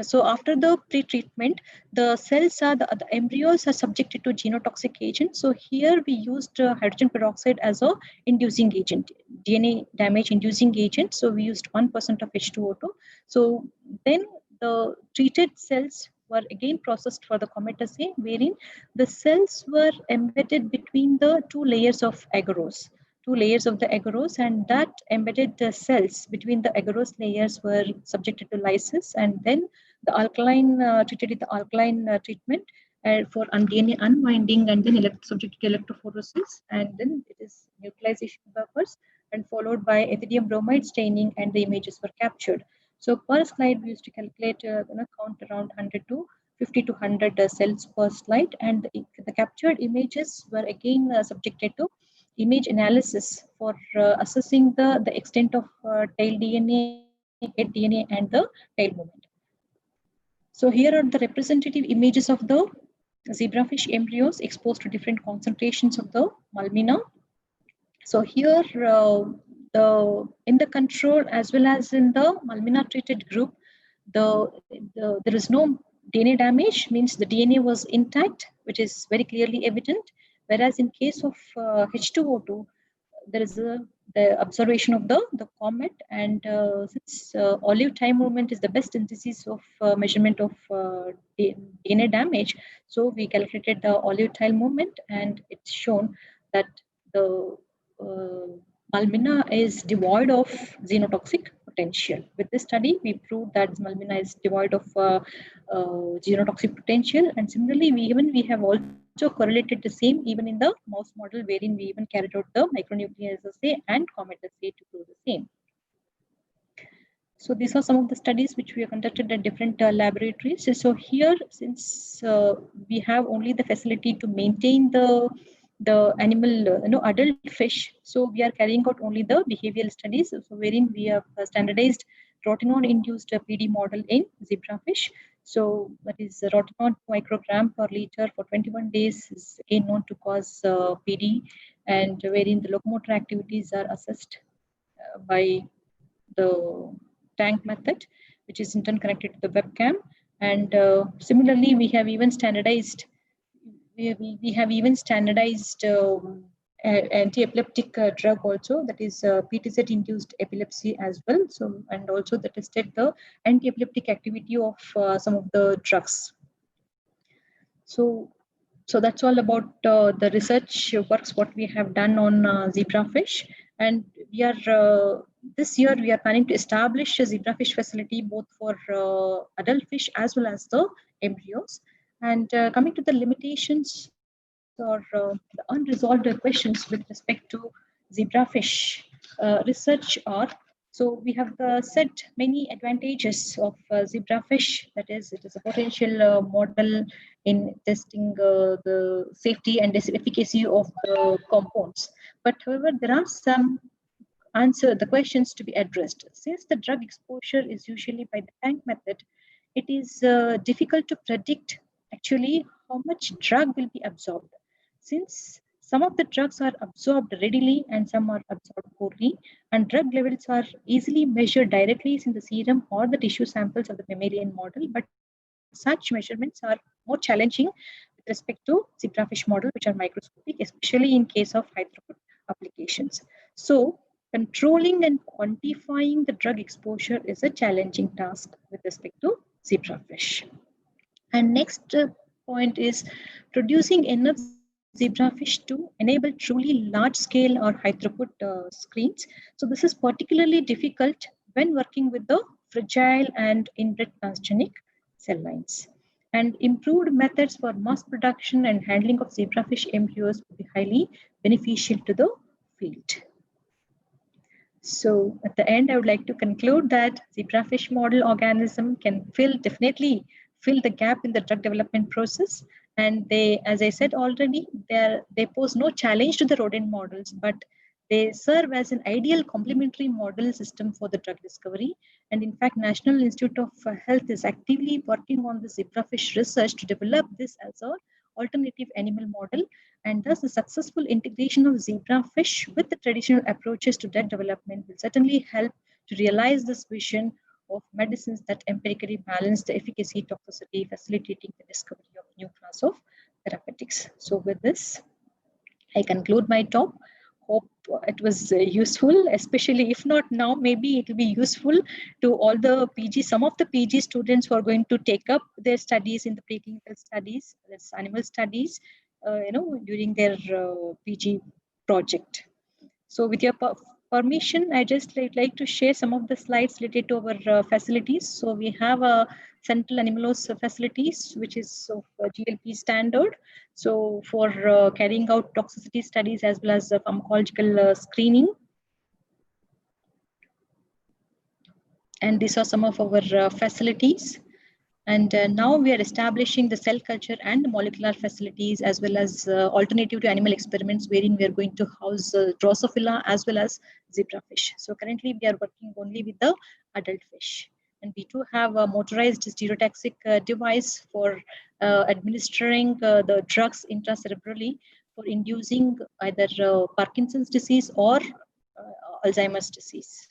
so after the pre-treatment, the cells are the embryos are subjected to genotoxic agent. So here we used hydrogen peroxide as a inducing agent, DNA damage inducing agent. So we used 1% of H2O2. So then the treated cells were again processed for the comet assay, wherein the cells were embedded between the two layers of agarose. Two layers of the agarose, and that embedded cells between the agarose layers were subjected to lysis, and then the alkaline treated with the alkaline treatment for DNA unwinding, and then subjected to electrophoresis, and then it is neutralization buffers, and followed by ethidium bromide staining, and the images were captured. So per slide, we used to calculate count around 100 to 50 to 100 cells per slide, and the captured images were again subjected to image analysis for assessing the extent of tail DNA, head DNA, and the tail movement. So here are the representative images of the zebrafish embryos exposed to different concentrations of the Malmina. So here in the control as well as in the Malmina treated group, there is no DNA damage, means the DNA was intact, which is very clearly evident. Whereas in case of H2O2, there is the observation of the comet, and since olive time movement is the best indices of measurement of DNA damage, so we calculated the olive time movement, and it's shown that the Malmina is devoid of xenotoxic potential. With this study, we proved that Malmina is devoid of genotoxic potential, and similarly, we have also correlated the same even in the mouse model, wherein we even carried out the micronucleus assay and comet assay to prove the same. So these are some of the studies which we have conducted at different laboratories. So here, since we have only the facility to maintain the animal, adult fish, so we are carrying out only the behavioral studies. So wherein we have standardized rotenone induced PD model in zebrafish. So that is rotenone microgram per liter for 21 days is again known to cause PD, and wherein the locomotor activities are assessed by the tank method, which is in turn connected to the webcam. And similarly, we have even standardized anti-epileptic drug also, that is PTZ induced epilepsy as well. So, and also that tested the anti-epileptic activity of some of the drugs. So that's all about the research works what we have done on zebrafish, and we are this year we are planning to establish a zebrafish facility both for adult fish as well as the embryos. And coming to the limitations or the unresolved questions with respect to zebrafish research are, so we have set many advantages of zebrafish. That is, it is a potential model in testing the safety and efficacy of the compounds. But however, there are some the questions to be addressed. Since the drug exposure is usually by the tank method, it is difficult to predict actually how much drug will be absorbed. Since some of the drugs are absorbed readily and some are absorbed poorly, and drug levels are easily measured directly in the serum or the tissue samples of the mammalian model, but such measurements are more challenging with respect to zebrafish model, which are microscopic, especially in case of high throughput applications. So controlling and quantifying the drug exposure is a challenging task with respect to zebrafish. And next point is producing enough zebrafish to enable truly large scale or high throughput screens. So this is particularly difficult when working with the fragile and inbred transgenic cell lines. And improved methods for mass production and handling of zebrafish embryos will be highly beneficial to the field. So at the end, I would like to conclude that zebrafish model organism can definitely fill the gap in the drug development process. And they, as I said already, they pose no challenge to the rodent models, but they serve as an ideal complementary model system for the drug discovery. And in fact, National Institute of Health is actively working on the zebrafish research to develop this as an alternative animal model. And thus the successful integration of zebrafish with the traditional approaches to drug development will certainly help to realize this vision of medicines that empirically balance the efficacy, toxicity, facilitating the discovery of new class of therapeutics. So with this, I conclude my talk. Hope it was useful, especially if not now, maybe it will be useful to all the PG, some of the PG students who are going to take up their studies in the preclinical studies, that's animal studies, during their PG project. So with your permission, I just like to share some of the slides related to our facilities. So we have a central animalose facilities, which is of GLP standard. So for carrying out toxicity studies as well as pharmacological screening. And these are some of our facilities. And now we are establishing the cell culture and molecular facilities as well as alternative to animal experiments, wherein we are going to house Drosophila as well as zebrafish. So currently we are working only with the adult fish. And we do have a motorized stereotaxic device for administering the drugs intracerebrally for inducing either Parkinson's disease or Alzheimer's disease.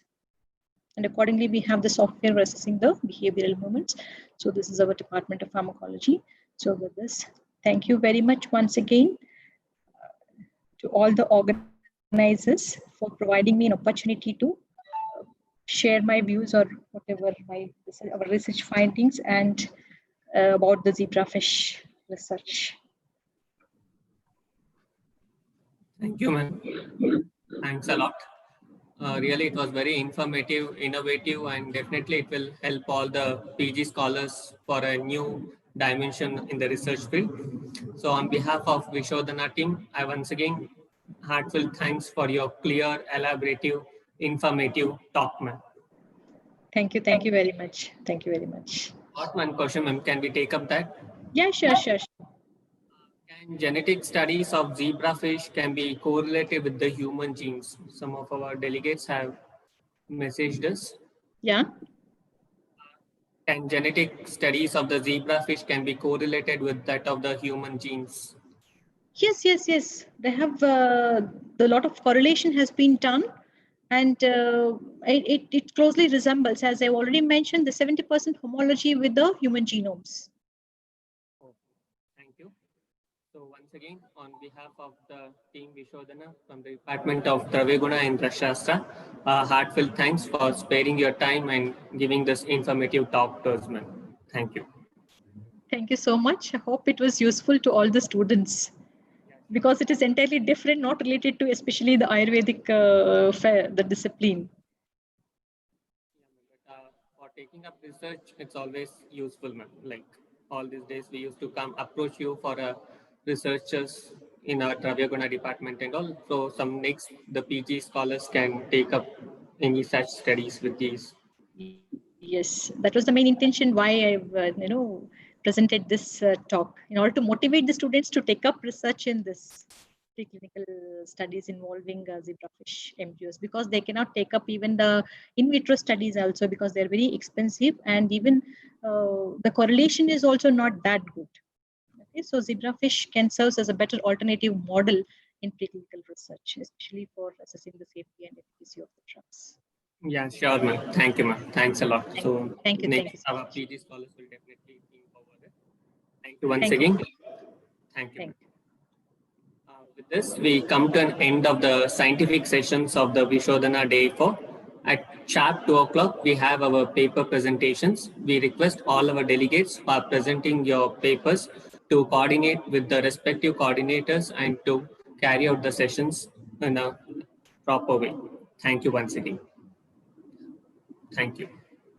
And accordingly, we have the software assessing the behavioral movements. So this is our Department of Pharmacology. So with this, thank you very much once again to all the organizers for providing me an opportunity to share my views or whatever our research findings and about the zebrafish research. Thank you, ma'am. Thanks a lot. Really, it was very informative, innovative, and definitely it will help all the PG scholars for a new dimension in the research field. So on behalf of Vishodhana team, I once again heartfelt thanks for your clear, elaborative, informative talk, ma'am. Thank you very much. Thank you very much. Got one question, ma'am. Can we take up that? Yeah, sure. Can genetic studies of zebrafish can be correlated with the human genes? Some of our delegates have messaged us. Yeah. Can genetic studies of the zebrafish can be correlated with that of the human genes? Yes, yes, yes. They have the lot of correlation has been done, and it closely resembles, as I already mentioned, the 70% homology with the human genomes. Oh, thank you. So once again, on behalf of the team Vishodhana from the Department of Dravyaguna and Rashastra, heartfelt thanks for sparing your time and giving this informative talk to us, ma'am. Thank you. Thank you so much. I hope it was useful to all the students, because it is entirely different, not related to especially the Ayurvedic the discipline. But, for taking up research, it's always useful, ma'am. Like all these days, we used to come approach you for researchers in our Dravyaguna department and all. So some next, the PG scholars can take up any such studies with these. Yes, that was the main intention why I've presented this talk, in order to motivate the students to take up research in this preclinical studies involving zebrafish embryos, because they cannot take up even the in vitro studies also, because they're very expensive, and even the correlation is also not that good. Okay, so zebrafish can serve as a better alternative model in preclinical research, especially for assessing the safety and efficacy of the drugs. Yeah, sure, ma'am. Thank you, ma'am. Thanks a lot. So Thank you next, so our much. PG scholars will definitely think over it. Thank you once Thank you. again. Thank you. Thank you. With this, we come to an end of the scientific sessions of the Vishodhana Day 4. At sharp 2 o'clock, we have our paper presentations. We request all our delegates who are presenting your papers to coordinate with the respective coordinators and to carry out the sessions in a proper way. Thank you once again. Thank you.